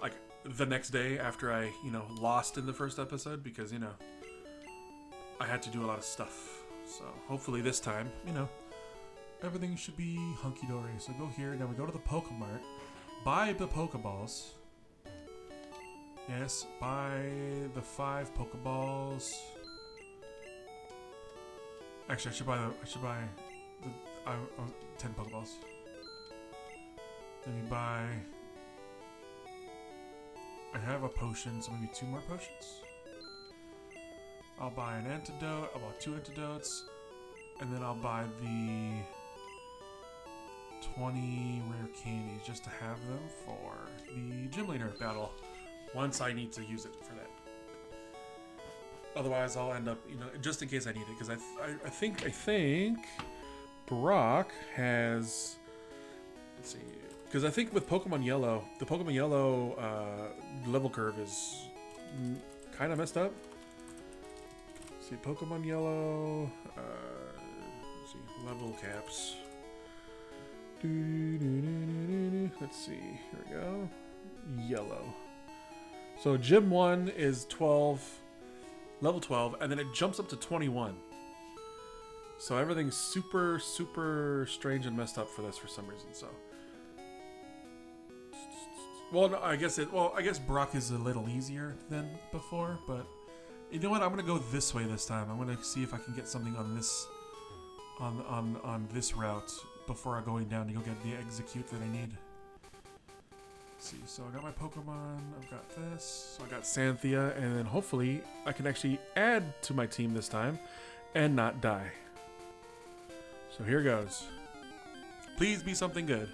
like the next day after I, lost in the first episode because, I had to do a lot of stuff. So hopefully this time, everything should be hunky-dory. So go here, now we go to the Pokemart, buy the Pokeballs. Yes, buy the 5 Pokeballs. Actually, I should buy the 10 Pokeballs. Let me buy. I have a potion, so maybe 2 more potions. I'll buy an antidote. I'll buy 2 antidotes, and then I'll buy the 20 rare candies just to have them for the gym leader battle. Once I need to use it for that. Otherwise, I'll end up, just in case I need it, because I think Brock has. Let's see, because I think with Pokemon Yellow, the Pokemon Yellow level curve is kind of messed up. Let's see, Pokemon Yellow. Let's see, level caps. Let's see. Here we go. Yellow. So Gym 1 is 12, level 12, and then it jumps up to 21. So everything's super strange and messed up for this for some reason. So, well, no, I guess Brock is a little easier than before, but you know what? I'm gonna go this way this time. I'm gonna see if I can get something on this, on this route before I going down to go get the execute that I need. See, so I got my Pokemon, I've got this, so I got Santhia, and then hopefully I can actually add to my team this time and not die. So here goes. Please be something good.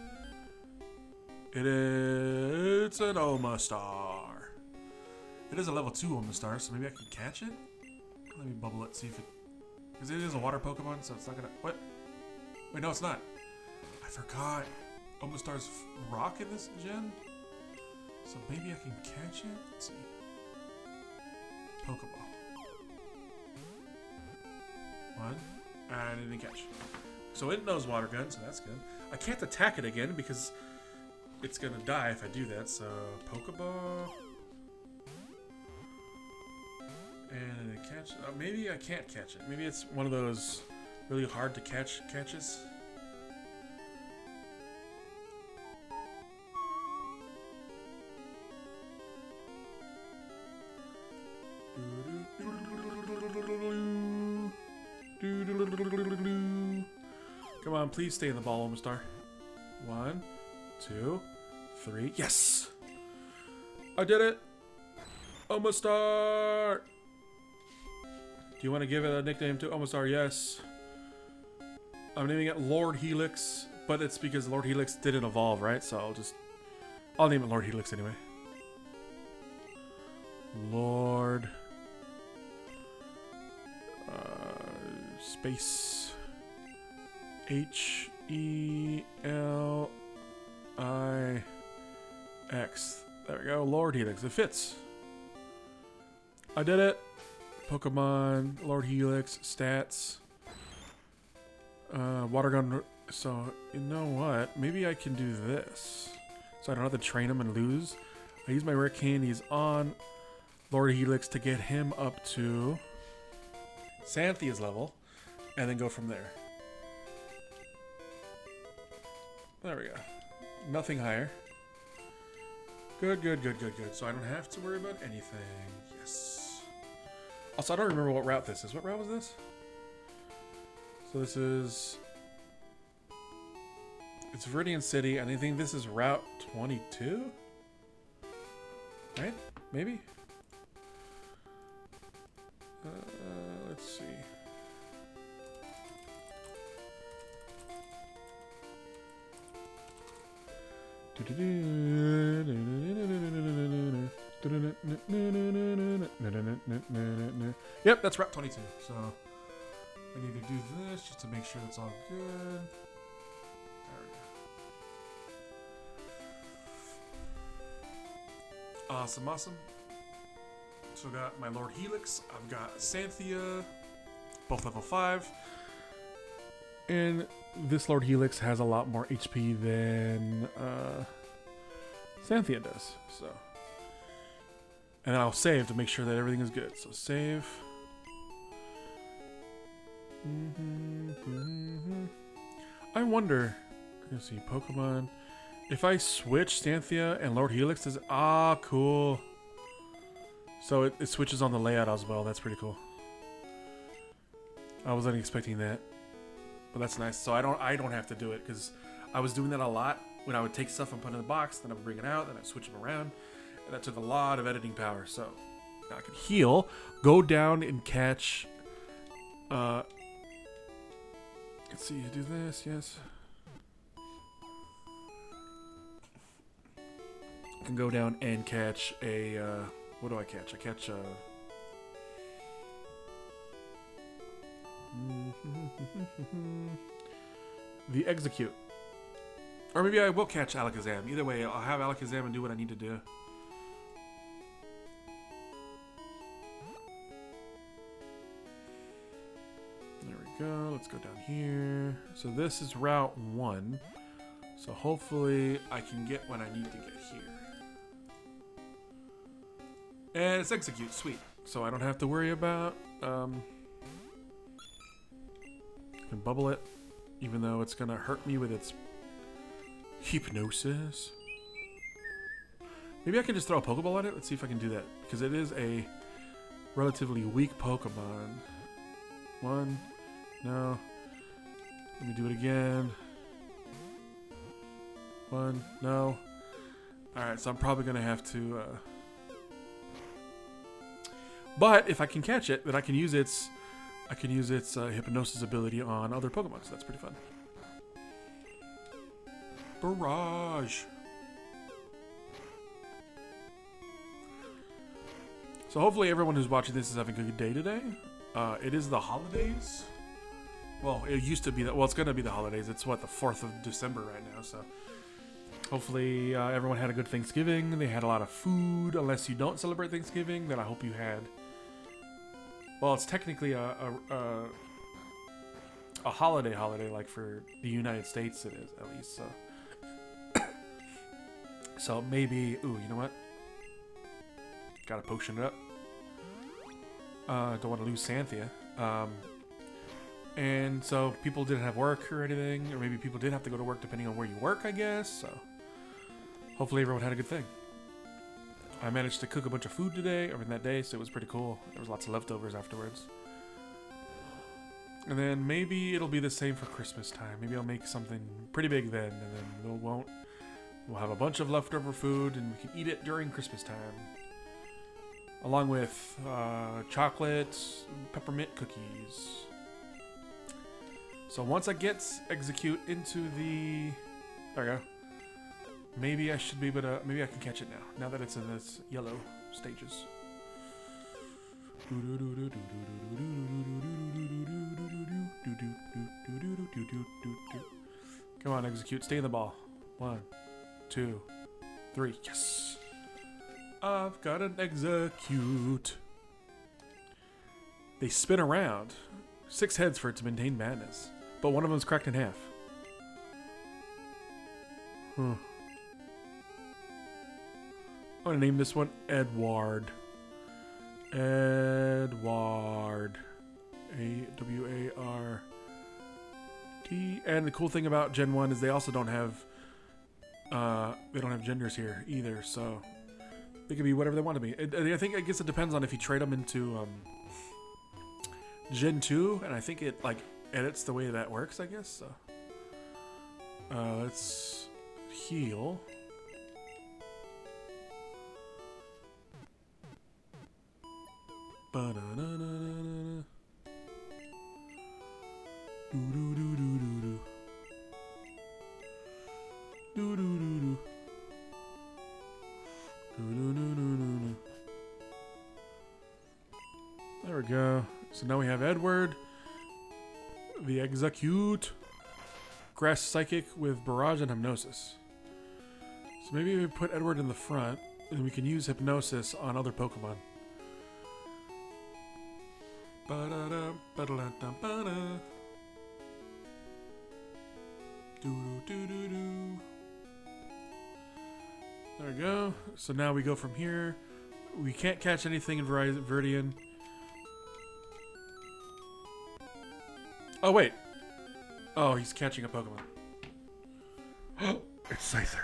It's an Omastar. It is a level 2 Omastar, so maybe I can catch it? Let me bubble it, see if it... Because it is a water Pokemon, so it's not gonna... What? Wait, no, it's not. I forgot. Omastar's rock in this gen? So maybe I can catch it? Let's see. Pokeball. 1. And I didn't catch. So it knows Water Gun, so that's good. I can't attack it again because it's gonna die if I do that, so Pokeball. And I catch. Maybe I can't catch it. Maybe it's one of those really hard to catch catches. Come on, please stay in the ball, Omastar. 1, 2, 3. Yes! I did it! Omastar! Do you want to give it a nickname to Omastar? Yes. I'm naming it Lord Helix, but it's because Lord Helix didn't evolve, right? So I'll name it Lord Helix anyway. Lord... space Helix. There we go, Lord Helix. It fits. I did it. Pokemon, Lord Helix, stats, water gun. So you know what? Maybe I can do this, so I don't have to train him and lose. I use my rare candies on Lord Helix to get him up to Santhia's level, and then go from there. There we go. Nothing higher. Good. So I don't have to worry about anything. Yes. Also, I don't remember what route this is. What route was this? So this is... It's Viridian City, and I think this is Route 22? Right? Maybe? Let's see. Yep, that's Route 22. So I need to do this just to make sure it's all good. There we go. Awesome, awesome. So I got my Lord Helix. I've got Xanthia, both level 5. And this Lord Helix has a lot more HP than Xanthia does. So, and then I'll save to make sure that everything is good. So save. I wonder. Let's see, Pokemon. If I switch Xanthia and Lord Helix, does cool. So it switches on the layout as well. That's pretty cool. I wasn't expecting that. But that's nice. So I don't have to do it because I was doing that a lot when I would take stuff and put it in the box, then I would bring it out, then I'd switch them around, and that took a lot of editing power. So now I can heal, go down and catch. Let's see, do this, yes. I can go down and catch a. What do I catch? I catch the Execute. Or maybe I will catch Alakazam. Either way, I'll have Alakazam and do what I need to do. There we go. Let's go down here. So this is Route 1. So hopefully I can get what I need to get here. And it's Execute. Sweet. So I don't have to worry about... I can bubble it, even though it's gonna hurt me with its hypnosis. Maybe I can just throw a Pokeball at it. Let's see if I can do that, because it is a relatively weak Pokemon. One, no. Let me do it again. One, no. All right, so I'm probably gonna have to. But if I can catch it, then I can use its. Hypnosis ability on other Pokemon, so that's pretty fun. Barrage. So hopefully everyone who's watching this is having a good day today. It is the holidays. Well, it used to be that. Well, it's going to be the holidays. It's what, the 4th of December right now, so hopefully everyone had a good Thanksgiving. They had a lot of food. Unless you don't celebrate Thanksgiving, then I hope you had. Well, it's technically a holiday, like for the United States it is, at least, so. So maybe, ooh, you know what? Gotta potion it up. Don't want to lose Xanthia. And so people didn't have work or anything, or maybe people did have to go to work depending on where you work, I guess, so. Hopefully everyone had a good thing. I managed to cook a bunch of food today, or in that day, so it was pretty cool. There was lots of leftovers afterwards. And then maybe it'll be the same for Christmas time. Maybe I'll make something pretty big then, and then we'll have a bunch of leftover food, and we can eat it during Christmas time. Along with chocolate, peppermint cookies. So once I get Execute into the... There we go. Maybe I should be able to... Maybe I can catch it now that it's in its yellow stages. Come on, Execute. Stay in the ball. 1, 2, 3. Yes! I've got an Execute. They spin around. 6 heads for it to maintain madness. But one of them's cracked in half. Huh. I'm gonna name this one Edward. Edward. A-W-A-R-D. And the cool thing about Gen 1 is they also don't have genders here either, so they can be whatever they want to be. I guess it depends on if you trade them into Gen 2, and I think it like edits the way that works, I guess. So let's heal. Ba-da-da-da-da-da. Do-do-do-do-do-do. Do-do-do-do. There we go. So now we have Edward, the Execute, Grass Psychic with Barrage and Hypnosis. So maybe we put Edward in the front, and we can use Hypnosis on other Pokemon. Ba-da-da, ba-da-da-da-ba-da. Do-do-do-do-do. There we go. So now we go from here. We can't catch anything in Viridian. Oh, wait. Oh, he's catching a Pokemon. Oh, it's Scyther.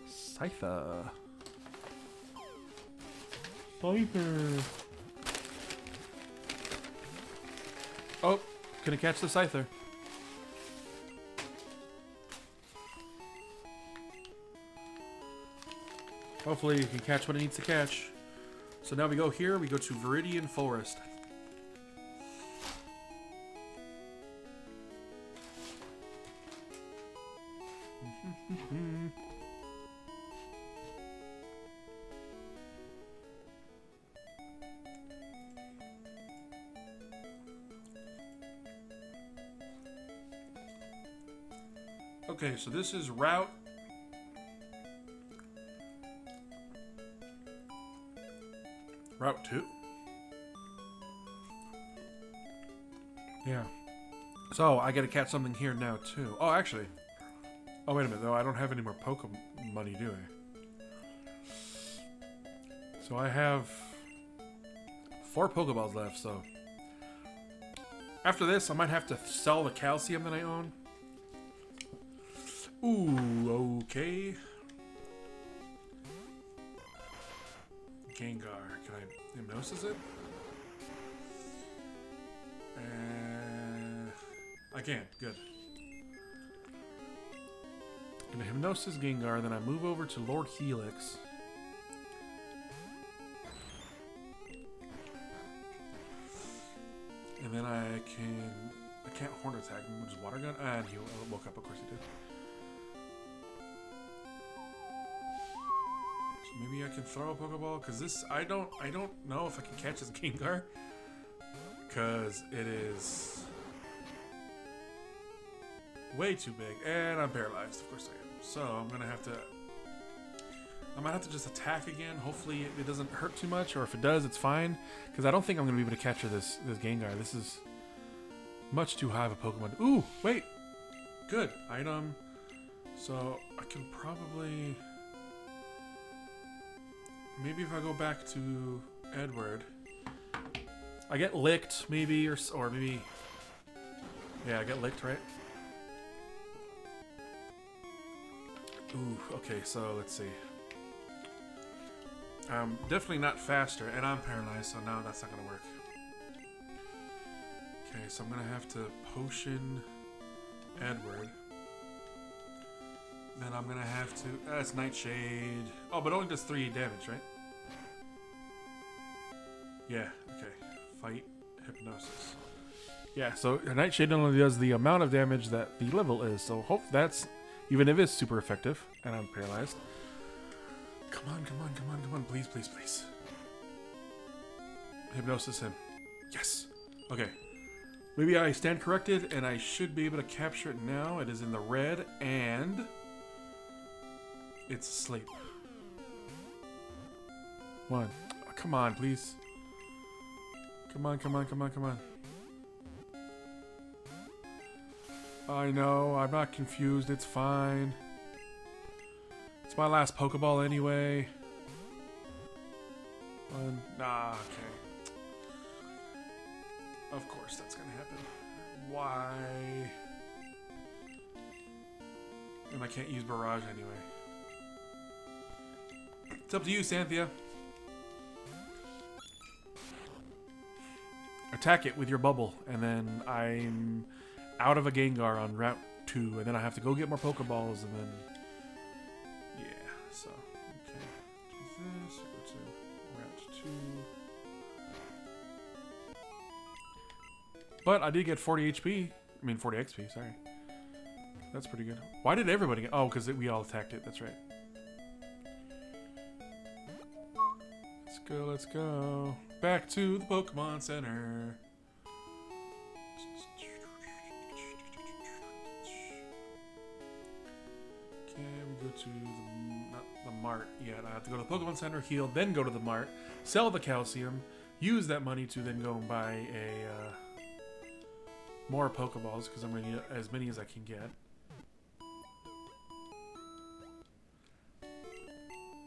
Scyther. Scyther. Oh, gonna catch the Scyther. Hopefully you can catch what it needs to catch. So now we go here, we go to Viridian Forest. Okay, so this is Route Route 2? Yeah. So, I gotta catch something here now, too. Oh, actually. Oh, wait a minute, though. I don't have any more Pokemon money, do I? So, I have 4 Pokeballs left, so... After this, I might have to sell the calcium that I own. Ooh, okay. Gengar. Can I Hypnosis it? I can. Good. I'm gonna Hypnosis Gengar, then I move over to Lord Helix. And then I can't Horn Attack him, which is Water Gun. And he woke up, of course he did. Maybe I can throw a Pokeball, because this, I don't know if I can catch this Gengar. Because it is way too big. And I'm paralyzed, of course I am. So I'm going to have to, I might have to just attack again. Hopefully it doesn't hurt too much, or if it does, it's fine. Because I don't think I'm going to be able to capture this Gengar. This is much too high of a Pokemon. Ooh, wait. Good. Item. So I can probably... Maybe if I go back to Edward, I get licked, maybe, or maybe, yeah, I get licked, right? Ooh, okay, so let's see. I'm definitely not faster, and I'm paralyzed, so now that's not gonna work. Okay, so I'm gonna have to potion Edward. Then I'm gonna have to. That's Nightshade. Oh, but only does 3 damage, right? Yeah. Okay. Fight Hypnosis. Yeah. So Nightshade only does the amount of damage that the level is. So hope that's even if it's super effective. And I'm paralyzed. Come on! Come on! Come on! Come on! Please! Please! Please! Hypnosis him. Yes. Okay. Maybe I stand corrected, and I should be able to capture it now. It is in the red and. It's asleep. 1. Oh, come on, please. Come on, come on, come on, come on. I know, I'm not confused. It's fine. It's my last Pokeball anyway. 1. Nah, okay. Of course that's gonna happen. Why? And I can't use Barrage anyway. It's up to you, Cynthia. Attack it with your bubble, and then I'm out of a Gengar on Route 2, and then I have to go get more Pokeballs, and then... Yeah, so... Okay. Do this, go to Route 2. But I did get 40 HP. I mean, 40 XP, sorry. That's pretty good. Why did everybody get... Oh, because we all attacked it, that's right. Let's go, let's go. Back to the Pokemon Center. Okay, we go to not the mart yet. I have to go to the Pokemon Center, heal, then go to the mart, sell the calcium, use that money to then go and buy a more Pokeballs because I'm going to need as many as I can get.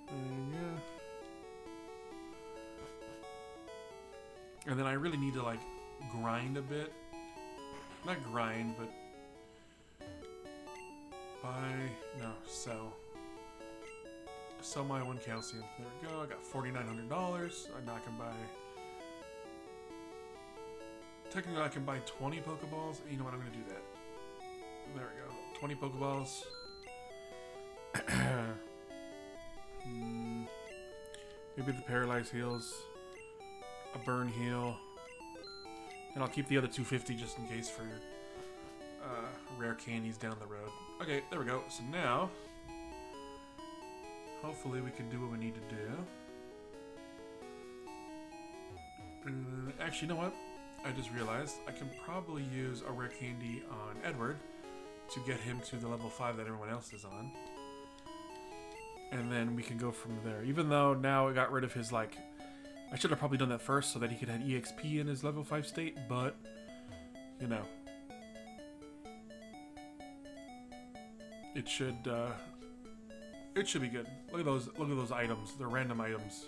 And yeah. And then I really need to like grind a bit. Not grind, but sell. Sell my 1 calcium. There we go. I got $4,900. I now can buy. Technically, I can buy 20 Pokeballs. You know what? I'm going to do that. There we go. 20 Pokeballs. Maybe the Paralyze heals. A burn heal. And I'll keep the other 250 just in case for rare candies down the road. Okay, there we go. So now, hopefully we can do what we need to do. Actually, you know what? I just realized I can probably use a rare candy on Edward to get him to the level 5 that everyone else is on. And then we can go from there. Even though now I got rid of his, like... I should have probably done that first so that he could have EXP in his level 5 state, but... You know. It should be good. Look at those items. They're random items.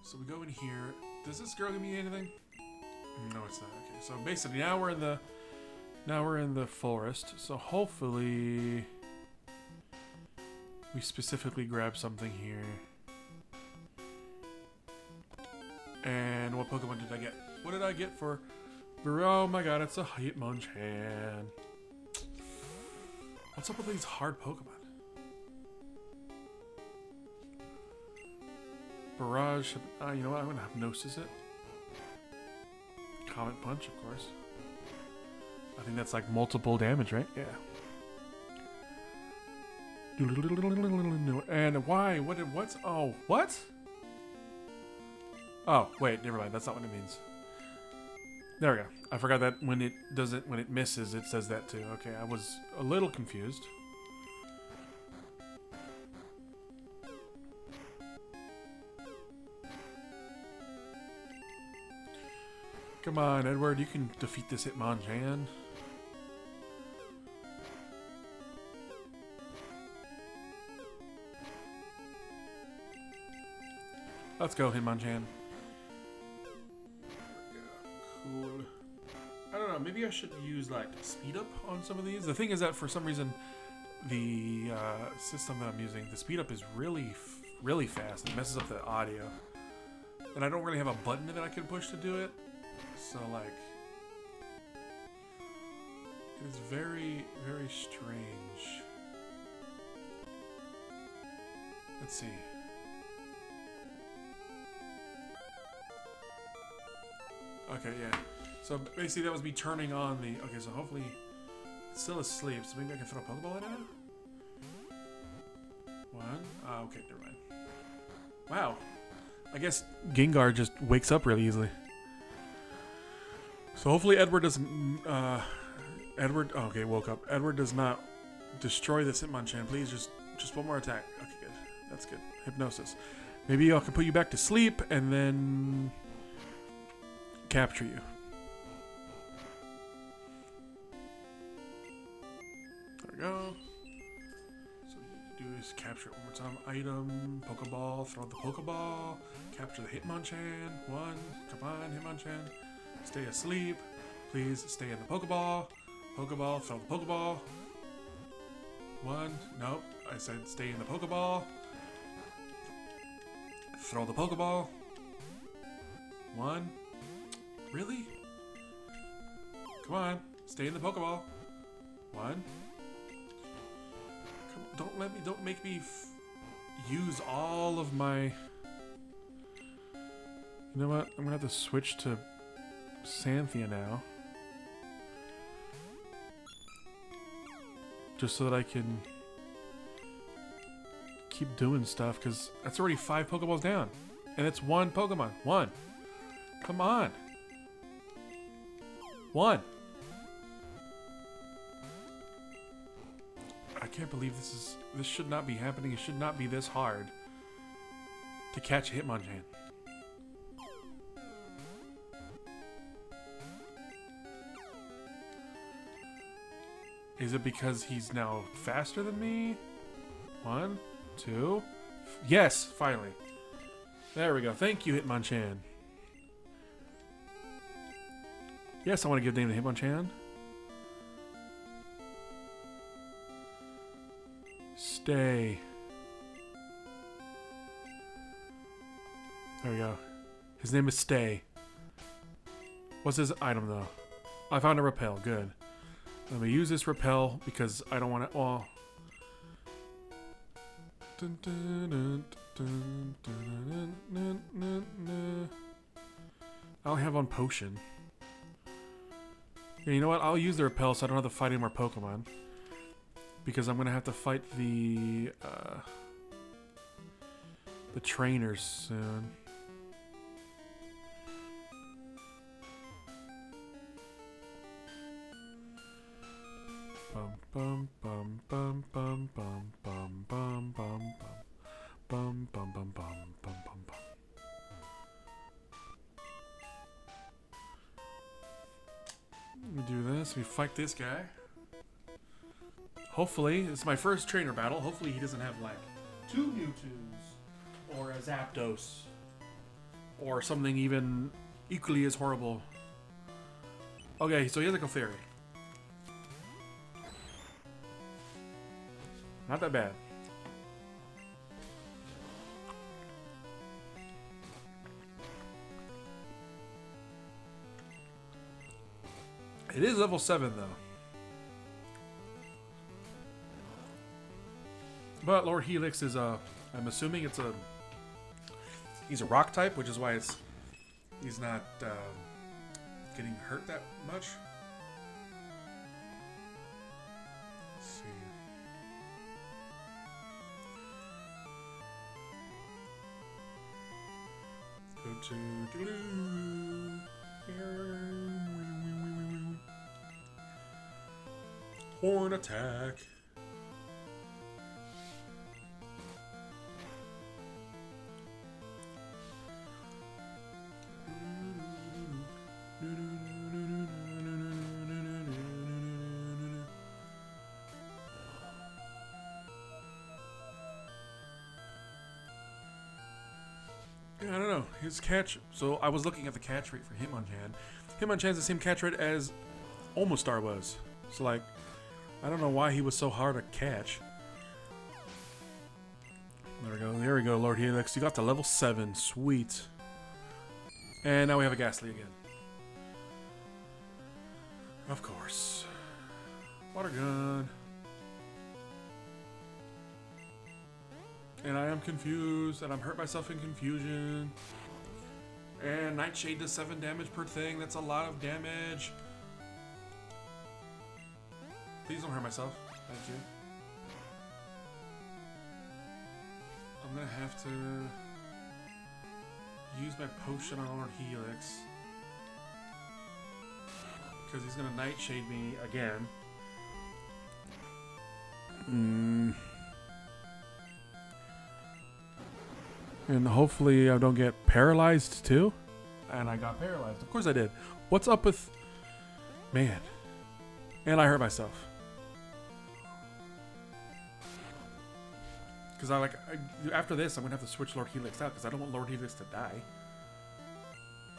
So we go in here. Does this girl give me anything? No, it's not. Okay, so basically now we're in the forest. So hopefully we specifically grab something here. And what Pokemon did I get? What did I get for? Oh my god, it's a Hitmonchan. What's up with these hard Pokemon? Barrage. You know what? I'm gonna Hypnosis it. Comet Punch, of course. I think that's like multiple damage, right? Yeah. And why? What's? Oh, what? Oh, wait, never mind. That's not what it means. There we go. I forgot that when it misses, it says that too. Okay, I was a little confused. Come on, Edward, you can defeat this Hitmonchan. Let's go, Hitmonchan. Cool. I don't know, maybe I should use like speed up on some of these. The thing is that for some reason the system that I'm using, the speed up is really fast. It messes up the audio. And I don't really have a button that I can push to do it. So like, it's very, very strange. Let's see. Okay, yeah. So basically that was me turning on the... Okay, so hopefully it's still asleep, so maybe I can throw a Pokeball at it? One? Okay, never mind. Wow. I guess Gengar just wakes up really easily. So hopefully Edward doesn't... Edward... Oh, okay, woke up. Edward does not destroy this Hitmonchan. Please, just one more attack. Okay, good. That's good. Hypnosis. Maybe I can put you back to sleep and then... capture you. There we go. So what you do is capture it one more time. Item, Pokeball, throw the Pokeball, capture the Hitmonchan. One, come on, Hitmonchan. Stay asleep. Please stay in the Pokeball. Pokeball, throw the Pokeball. One, nope. I said stay in the Pokeball. Throw the Pokeball. One. Really? Come on, stay in the Pokeball. One. Come, don't make me use all of my... You know what? I'm gonna have to switch to Xanthia now. Just so that I can keep doing stuff because that's already 5 Pokeballs down. And it's 1 Pokemon. 1. Come on. 1. I can't believe this should not be happening. It should not be this hard to catch a Hitmonchan. Is it because he's now faster than me? 1, 2. Yes, finally. There we go. Thank you, Hitmonchan. Yes, I want to give the name to Hitmonchan. Stay. There we go. His name is Stay. What's his item, though? I found a repel. Good. Let me use this repel because I don't want to. Oh. I'll have on potion. Yeah, you know what? I'll use the repel so I don't have to fight any more Pokemon. Because I'm gonna have to fight the trainers soon. Bum bum bum bum bum bum bum bum bum bum bum bum bum bum bum bum. We do this. We fight this guy. Hopefully, it's my first trainer battle. Hopefully, he doesn't have like 2 Mewtwo's or a Zapdos or something even equally as horrible. Okay, so he has like a fairy. Not that bad. It is level 7 though. But Lord Helix is I'm assuming he's a rock type, which is why he's not getting hurt that much. Let's see. Go to Horn attack. I don't know. His catch... So I was looking at the catch rate for Hitmonchan. Hitmonchan's the same catch rate as Allstar was. So like, I don't know why he was so hard to catch. There we go. There we go, Lord Helix. You got to level 7. Sweet. And now we have a Ghastly again. Of course. Water gun. And I am confused, and I'm hurt myself in confusion. And Nightshade does 7 damage per thing. That's a lot of damage. Please don't hurt myself. Thank you. I'm gonna have to use my potion on Lord Helix. Because he's gonna Nightshade me again. And hopefully I don't get paralyzed too. And I got paralyzed. Of course I did. What's up with... Man. And I hurt myself. Because after this, I'm going to have to switch Lord Helix out. Because I don't want Lord Helix to die.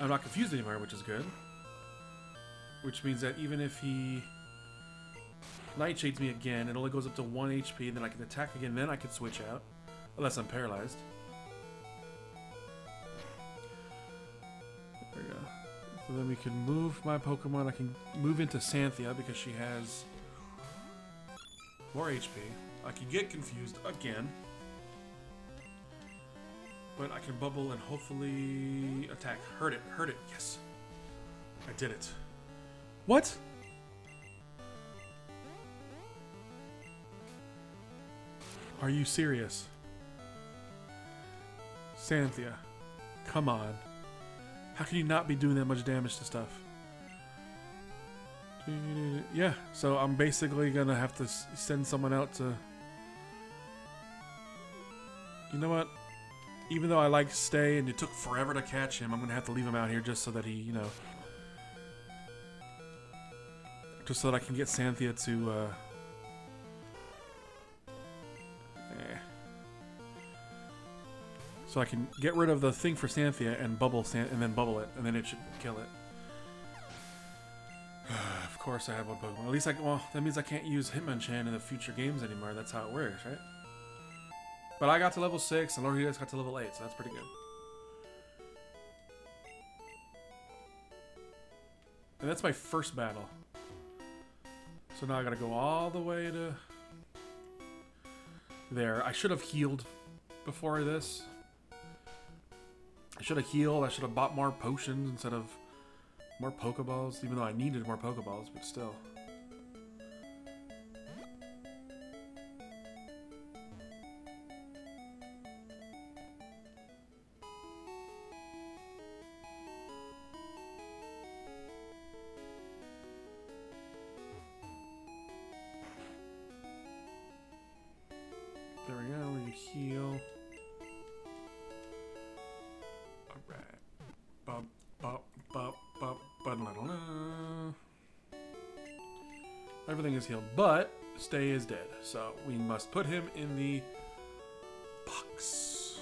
I'm not confused anymore, which is good. Which means that even if he Nightshades me again, it only goes up to 1 HP. And then I can attack again. Then I can switch out. Unless I'm paralyzed. There we go. So then we can move my Pokemon. I can move into Santhia because she has more HP. I can get confused again. But I can bubble and hopefully attack. Hurt it. Hurt it. Yes. I did it. What? Are you serious? Xanthia. Come on. How can you not be doing that much damage to stuff? Yeah, so I'm basically gonna have to send someone out to... You know what? Even though I like Stay and it took forever to catch him, I'm gonna have to leave him out here just so that he, you know... Just so that I can get Xanthia to, So I can get rid of the thing for Xanthia and and then bubble it, and then it should kill it. Of course I have one Pokemon. At least well, that means I can't use Hitmonchan in the future games anymore. That's how it works, right? But I got to level 6, and Lord Helix got to level 8, so that's pretty good. And that's my first battle. So now I gotta go all the way to... there. I should have healed before this. I should have healed. I should have bought more potions instead of more Pokeballs, even though I needed more Pokeballs, but still. There we go, we heal. Alright. Bump, bump, bump, bump, ba-da-la-la-la. Everything is healed, but Stay is dead. So we must put him in the box.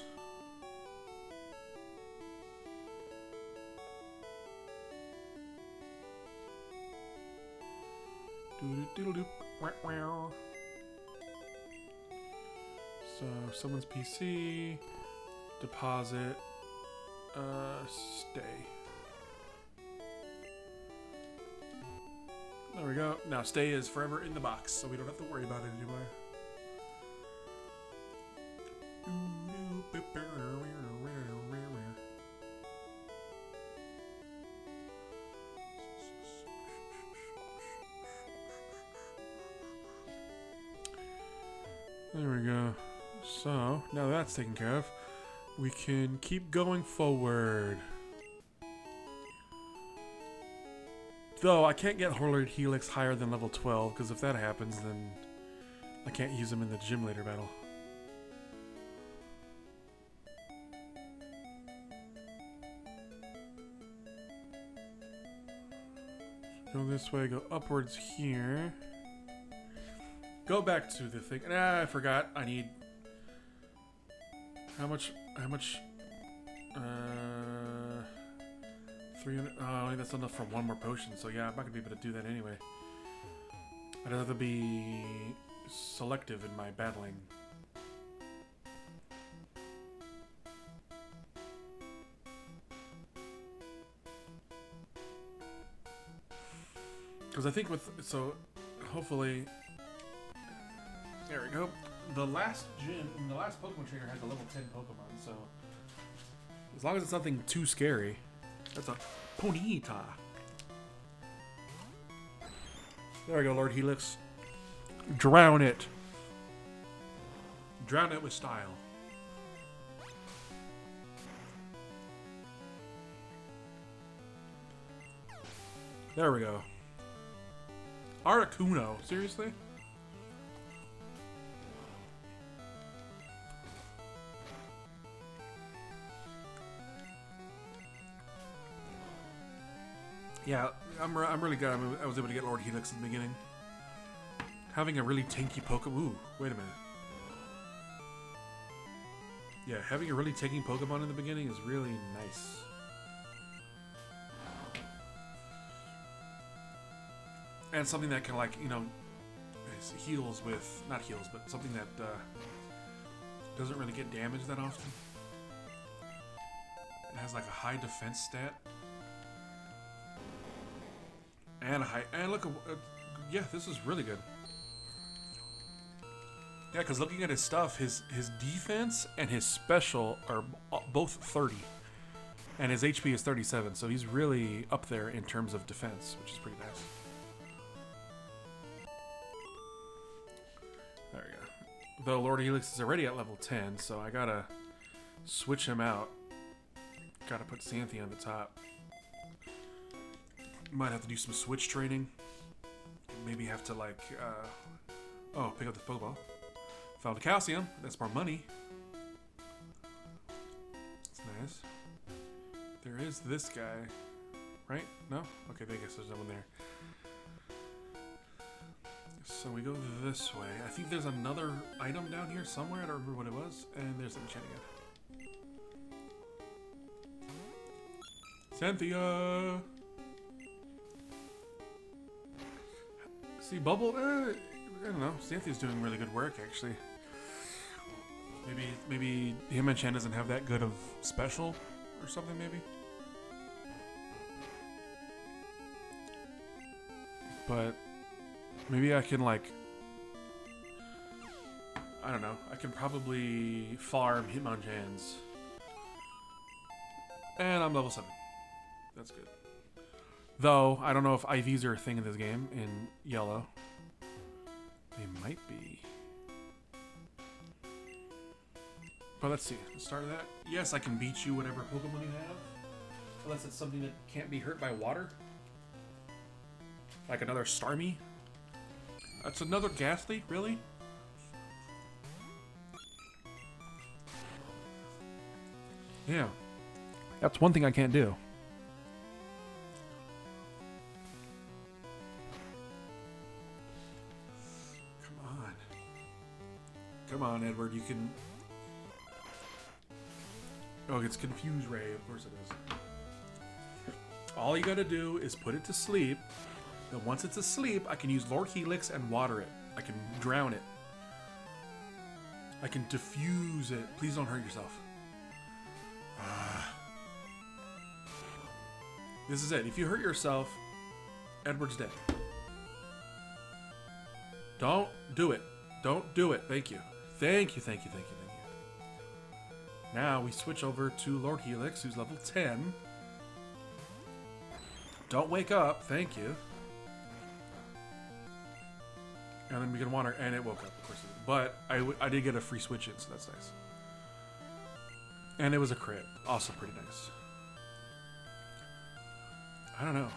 Doodle-doodle-doop. Wow. So someone's PC, deposit, Stay. There we go. Now Stay is forever in the box, so we don't have to worry about it anymore. There we go. So, now that's taken care of, we can keep going forward. Though, I can't get Lord Helix higher than level 12, because if that happens, then I can't use him in the gym later battle. Go this way, go upwards here. Go back to the thing. I forgot. I need... How much? 300. Oh, that's enough for one more potion. So yeah, I'm not gonna be able to do that anyway. I'd have to be selective in my battling. Because I think so hopefully, there we go. The last Pokemon trainer has a level 10 Pokemon, so as long as it's nothing too scary. That's a Ponyta. There we go, Lord Helix. Drown it. Drown it with style. There we go. Articuno, seriously? Yeah, I'm really glad I was able to get Lord Helix in the beginning. Having a really tanky Pokemon... Ooh, wait a minute. Yeah, having a really tanky Pokemon in the beginning is really nice. And something that can, like, you know, heals with... Not heals, but something that doesn't really get damaged that often. It has, like, a high defense stat. And a high... And look, yeah, this is really good. Yeah, because looking at his stuff, his defense and his special are both 30. And his HP is 37, so he's really up there in terms of defense, which is pretty nice. There we go. Though Lord Helix is already at level 10, so I gotta switch him out. Gotta put Xanthia on the top. Might have to do some switch training. Maybe have to like, oh, pick up the Pokeball. Found a calcium. That's more money. That's nice. There is this guy, right? No? Okay, I guess there's no one there. So we go this way. I think there's another item down here somewhere. I don't remember what it was. And there's an enchanting again. Xanthia! See, Bubble, I don't know. Xanthia's doing really good work, actually. Maybe Hitmonchan doesn't have that good of special or something, maybe? But maybe I can, like, I don't know. I can probably farm Hitmonchans. And I'm level 7. That's good. Though, I don't know if IVs are a thing in this game, in Yellow. They might be. But let's see. Let's start with that. Yes, I can beat you whatever Pokemon you have. Unless it's something that can't be hurt by water. Like another Starmie. That's another Ghastly? Really? Yeah. That's one thing I can't do. Come on, Edward, you can... Oh, it's Confuse Ray. Of course it is. All you gotta do is put it to sleep. Then once it's asleep, I can use Lord Helix and water it. I can drown it. I can diffuse it. Please don't hurt yourself. This is it. If you hurt yourself, Edward's dead. Don't do it. Don't do it. Thank you. Thank you, thank you, thank you, thank you. Now we switch over to Lord Helix, who's level 10. Don't wake up. Thank you. And then we can water, and it woke up, of course. But I did get a free switch in, so that's nice. And it was a crit. Also pretty nice. I don't know.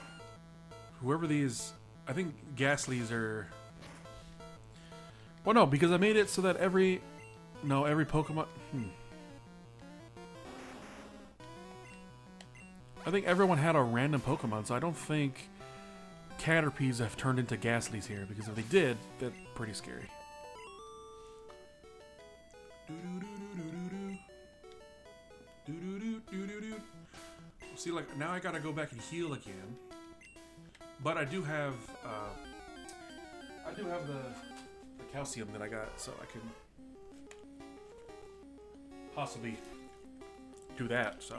Whoever these... I think Ghastlies are... Well, no, because I made it so that every Pokemon... I think everyone had a random Pokemon, so I don't think Caterpies have turned into Ghastlies here, because if they did, that's pretty scary. See, like, now I gotta go back and heal again. But I do have, the calcium that I got, so I can possibly do that, so.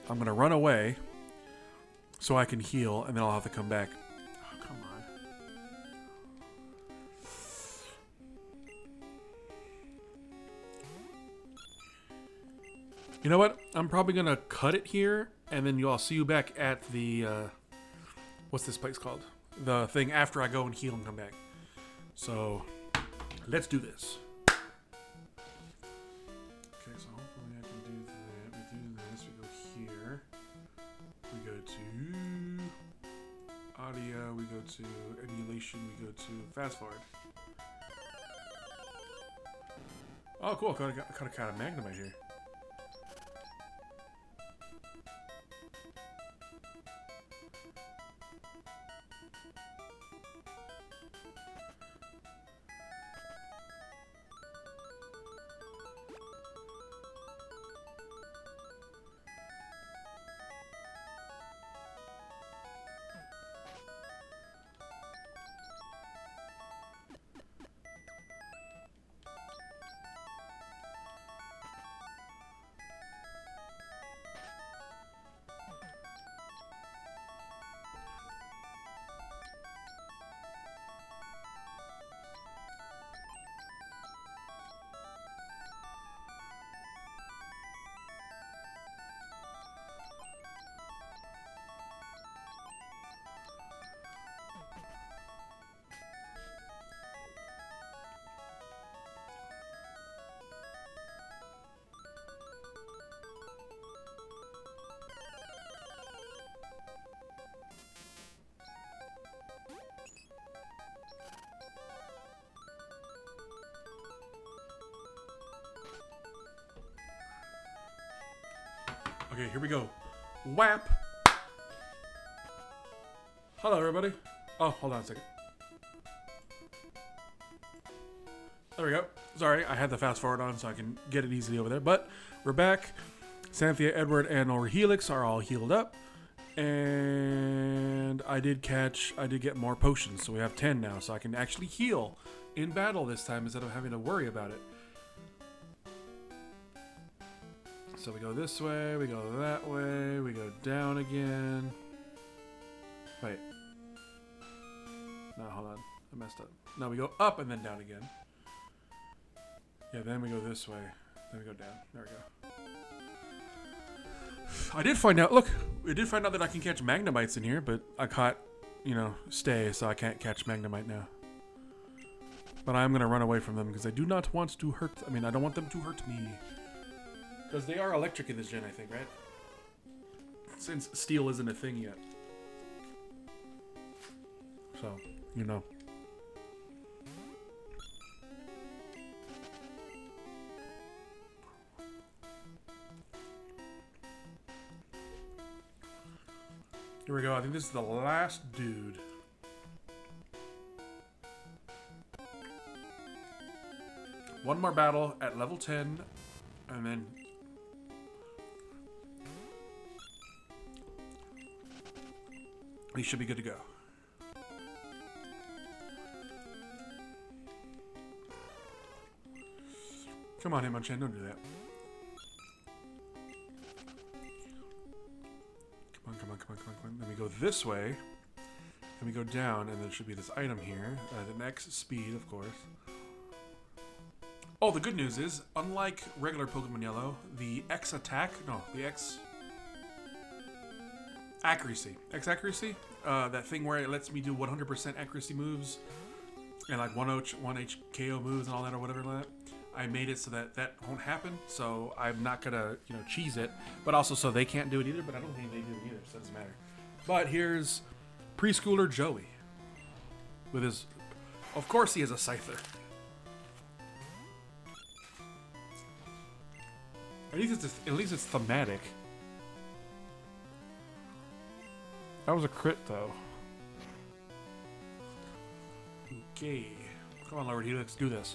I'm gonna run away so I can heal, and then I'll have to come back. Oh, come on. You know what? I'm probably gonna cut it here, and then I'll see you back at the, what's this place called? The thing after I go and heal and come back. So, let's do this. Okay, so hopefully I can do that. We do this, we go here. We go to audio, we go to emulation, we go to fast forward. Oh, cool. I caught a Magnemite here. Okay, here we go. Whap! Hello, everybody. Oh, hold on a second. There we go. Sorry, I had the fast forward on so I can get it easily over there. But we're back. Xanthia, Edward, and or Helix are all healed up. And I did get more potions. So we have 10 now. So I can actually heal in battle this time instead of having to worry about it. So we go this way, we go that way, we go down again. Wait. No, hold on. I messed up. No, we go up and then down again. Yeah, then we go this way. Then we go down. There we go. I did find out, look, we did find out that I can catch Magnemites in here, but I caught, stay, so I can't catch Magnemite now. But I'm going to run away from them because I do not want to hurt, I don't want them to hurt me. Because they are electric in this gen, I think, right? Since steel isn't a thing yet. So, Here we go. I think this is the last dude. One more battle at level 10, and then we should be good to go. Come on, Hitmonchan, don't do that. Come on. Then we go this way. Then we go down, and there should be this item here. The next speed, of course. Oh, the good news is, unlike regular Pokemon Yellow, the X accuracy. X accuracy? That thing where it lets me do 100% accuracy moves, and like 1H KO moves and all that or whatever like that. I made it so that that won't happen, so I'm not gonna, cheese it, but also so they can't do it either, but I don't think they do it either, so it doesn't matter. But here's preschooler Joey. With his, of course he has a Scyther. At least it's thematic. That was a crit, though. Okay. Come on, Lord Helix, do this.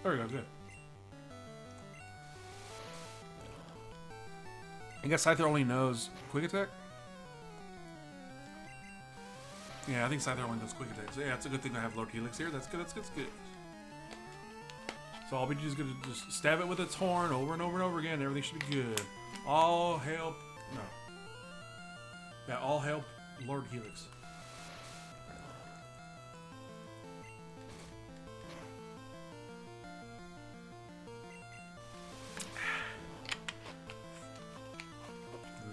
There we go, good. I guess Scyther only knows Quick Attack? Yeah, I think Scyther only knows Quick Attack. So yeah, it's a good thing I have Lord Helix here. That's good, that's good. So I'll be just gonna just stab it with its horn over and over and over again. Everything should be good. All hail... No. Yeah, all hail Lord Helix.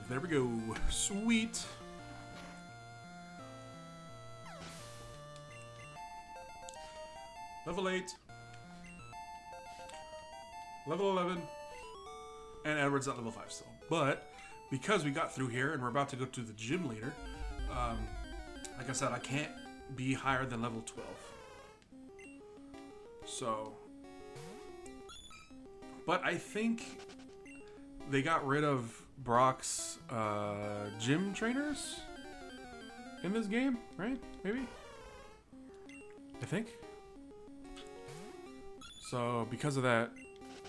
There we go. Sweet. Level 8. Level 11. And Edward's at level 5 still. But because we got through here and we're about to go to the gym leader, like I said, I can't be higher than level 12. So... But I think they got rid of Brock's gym trainers in this game, right? Maybe? I think. So because of that,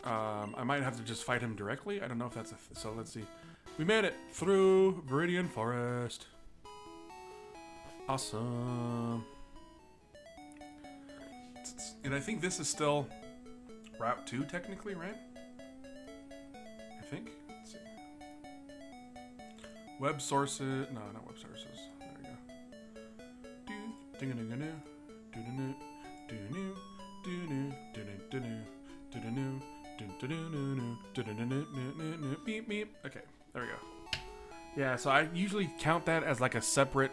I might have to just fight him directly. I don't know if that's so let's see. We made it through Viridian Forest. Awesome. And I think this is still Route 2 technically, right? I think. Let's see. Web sources. No, not web sources. There we go. Beep beep. Okay, there we go. Yeah, so I usually count that as like a separate,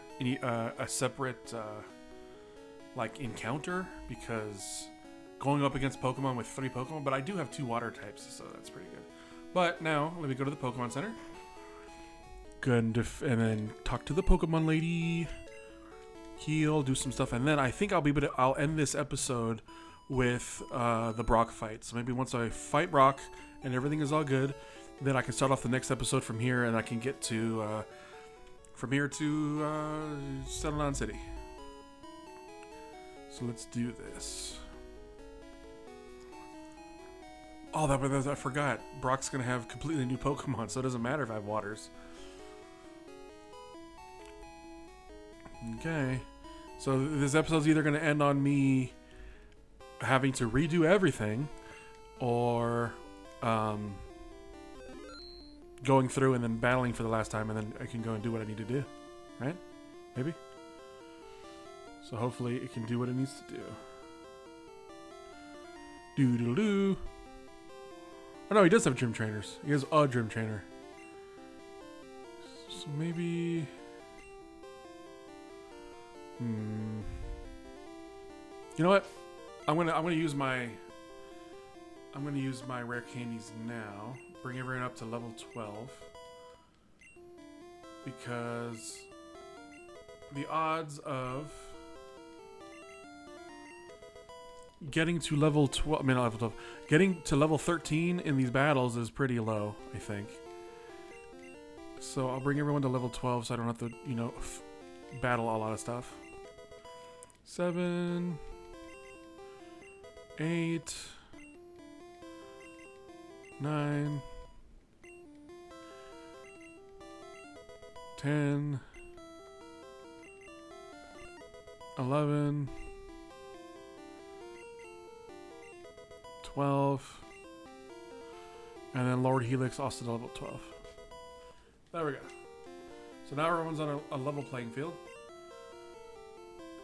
like encounter because going up against Pokemon with 3 Pokemon, but I do have 2 water types, so that's pretty good. But now let me go to the Pokemon Center. Good, and then talk to the Pokemon lady. Heal, do some stuff, and then I think I'll end this episode with the Brock fight. So maybe once I fight Brock and everything is all good, then I can start off the next episode from here, and I can get to from here to Settle Down City. So let's do this. Oh, I forgot. Brock's gonna have completely new Pokemon, so it doesn't matter if I have waters. Okay. So this episode's either gonna end on me having to redo everything, or going through and then battling for the last time, and then I can go and do what I need to do. Right? Maybe? So hopefully it can do what it needs to do. Doo-doo-doo. Oh no, he does have gym trainers. He has a gym trainer. So maybe... You know what? I'm gonna use my rare candies now. Bring everyone up to level 12. Because the odds of getting to level 12, I mean not level 12, getting to level 13 in these battles is pretty low, I think. So I'll bring everyone to level 12 so I don't have to, you know, battle a lot of stuff. 7, 8, 9, 10, 11, 12, and then Lord Helix also to level 12. There we go. So now everyone's on a level playing field.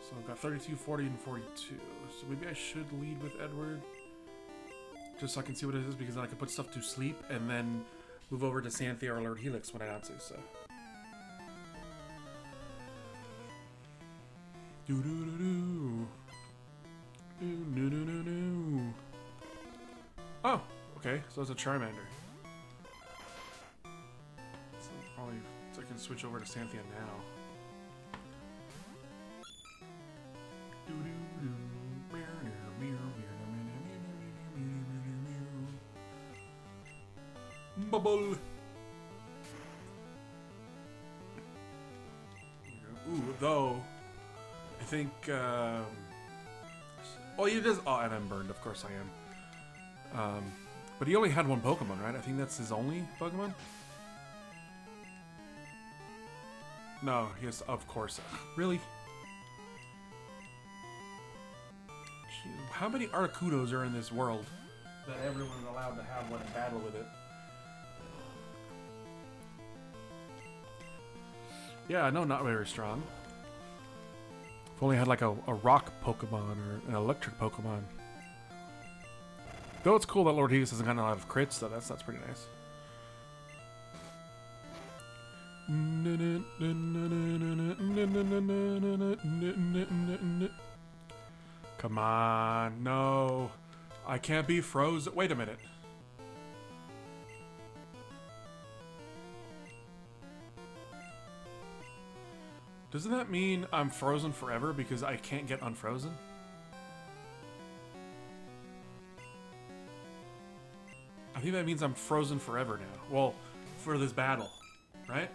So I've got 32, 40, and 42. So maybe I should lead with Edward. Just so I can see what it is, because then I can put stuff to sleep and then move over to Santhia or Lord Helix when I want to, so. Do-do-do-do. Do-do-do-do-do. Oh, okay. So it's a Charmander. So probably so I can switch over to Santhia now. Bubble. Ooh, though I think. Oh, he does. Oh, and I'm burned. Of course I am. But he only had one Pokemon, right? I think that's his only Pokemon. No, he has. Of course. Really? Jeez, how many Articunos are in this world that everyone is allowed to have one and battle with it? Yeah, no, not very strong. If only had like a rock Pokemon or an electric Pokemon. Though it's cool that Lord Helix hasn't gotten a lot of crits, though. That's pretty nice. Come on, no. I can't be frozen. Wait a minute. Doesn't that mean I'm frozen forever because I can't get unfrozen? I think that means I'm frozen forever now. Well, for this battle, right?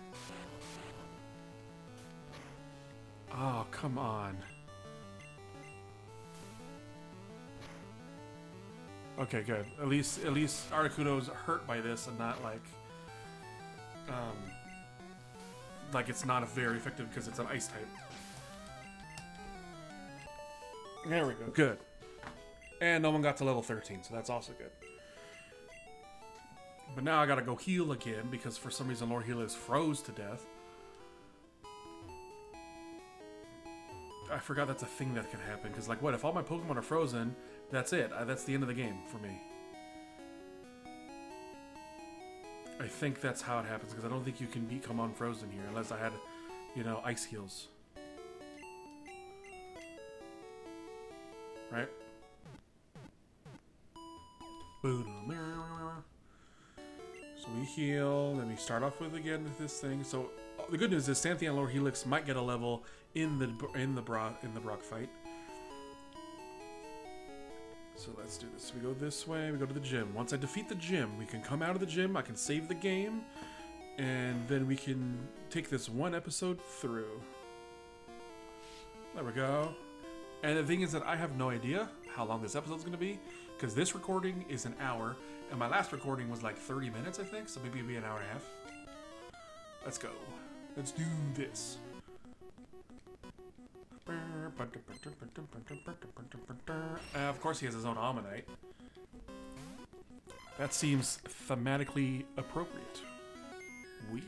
Oh, come on. Okay, good. At least Articuno's hurt by this and not like it's not very effective because it's an ice type. There we go. Good. And no one got to level 13, so that's also good. But now I gotta go heal again because for some reason Lord Helix froze to death. I forgot that's a thing that can happen. Because, like, what? If all my Pokemon are frozen, that's it. That's the end of the game for me. I think that's how it happens. Because I don't think you can become unfrozen here. Unless I had, you know, ice heals. Right? So we heal. Then we start off with, again, with this thing. So the good news is Santhia and Lord Helix might get a level in the Brock fight. So let's do this. We go this way. We go to the gym. Once I defeat the gym, we can come out of the gym. I can save the game. And then we can take this one episode through. There we go. And the thing is that I have no idea how long this episode's going to be. Because this recording is an hour. And my last recording was like 30 minutes, I think. So maybe it'll be an hour and a half. Let's go. Let's do this. Of course he has his own Ammonite. That seems thematically appropriate. Weird.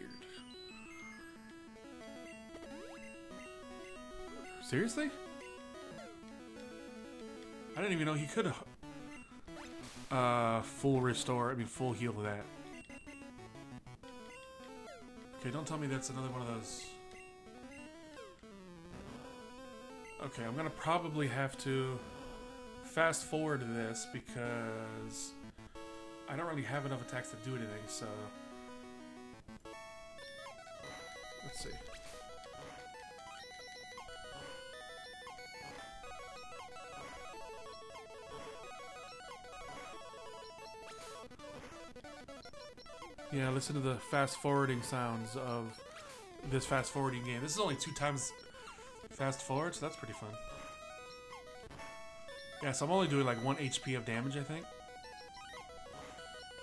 Seriously? I didn't even know he could full heal that. Okay, don't tell me that's another one of those. Okay, I'm gonna probably have to fast forward to this because I don't really have enough attacks to do anything, so let's see. Yeah, listen to the fast forwarding sounds of this fast forwarding game. This is only 2 times fast forward, so that's pretty fun. Yeah, so I'm only doing like 1 HP of damage, I think.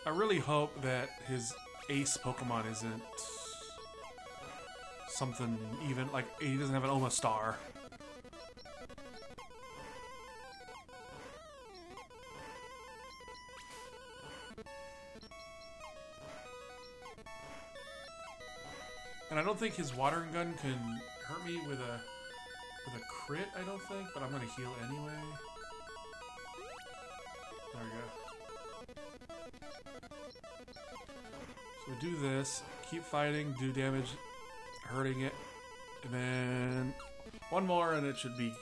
I really hope that his ace Pokemon isn't something even, like he doesn't have an Omastar. And I don't think his watering gun can hurt me with a crit, I don't think, but I'm gonna heal anyway. There we go. So we do this, keep fighting, do damage, hurting it, and then one more and it should be...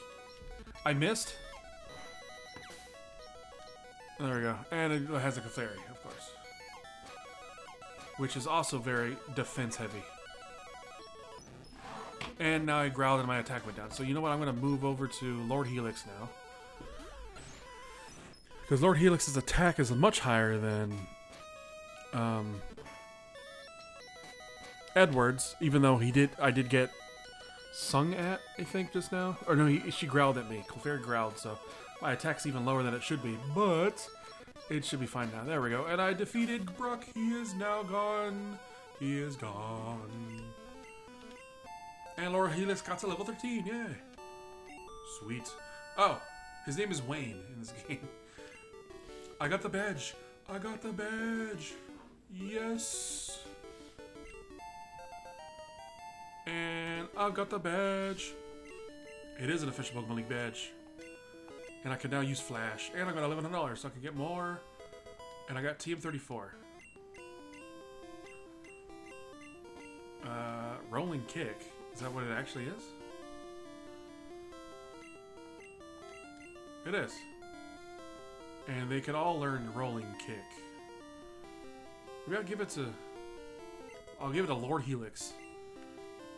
I missed? There we go. And it has a Clefairy, of course. Which is also very defense heavy. And now I growled and my attack went down. So you know what? I'm going to move over to Lord Helix now. Because Lord Helix's attack is much higher than Edward's. Even though I did get sung at, I think, just now. Or no, she growled at me. Clefairy growled, so my attack's even lower than it should be. But it should be fine now. There we go. And I defeated Brock. He is now gone. He is gone. And Lord Helix got to level 13, yay. Sweet. Oh, his name is Wayne in this game. I got the badge. I got the badge. Yes. And I've got the badge. It is an official Pokemon League badge. And I can now use Flash. And I got $1,100, so I can get more. And I got TM34. Rolling Kick. Is that what it actually is? It is. And they can all learn Rolling Kick. Maybe I'll give it to Lord Helix.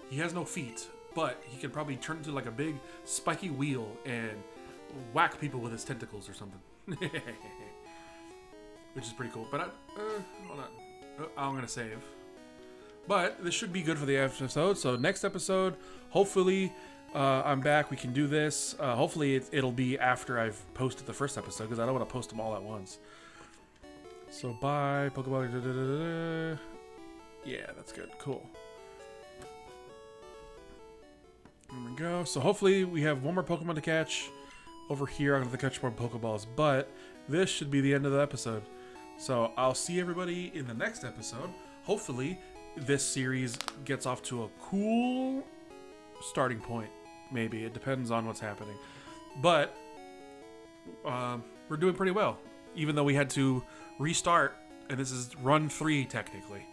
He has no feet, but he can probably turn into like a big spiky wheel and whack people with his tentacles or something. Which is pretty cool. But hold on. I'm gonna save. But this should be good for the episode. So next episode, hopefully, I'm back. We can do this. Hopefully, it'll be after I've posted the first episode because I don't want to post them all at once. So bye, Pokeball. Yeah, that's good. Cool. There we go. So hopefully, we have one more Pokemon to catch over here. I'm going to catch more Pokeballs, but this should be the end of the episode. So I'll see everybody in the next episode. Hopefully, this series gets off to a cool starting point. Maybe. It depends on what's happening. But we're doing pretty well. Even though we had to restart. And this is run 3, technically.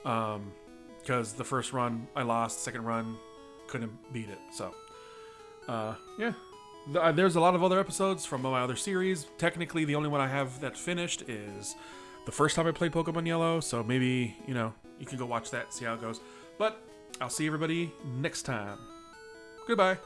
Because the first run I lost. Second run, couldn't beat it. So, yeah. There's a lot of other episodes from my other series. Technically, the only one I have that finished is the first time I played Pokemon Yellow. So maybe, you can go watch that, see how it goes. But I'll see everybody next time. Goodbye.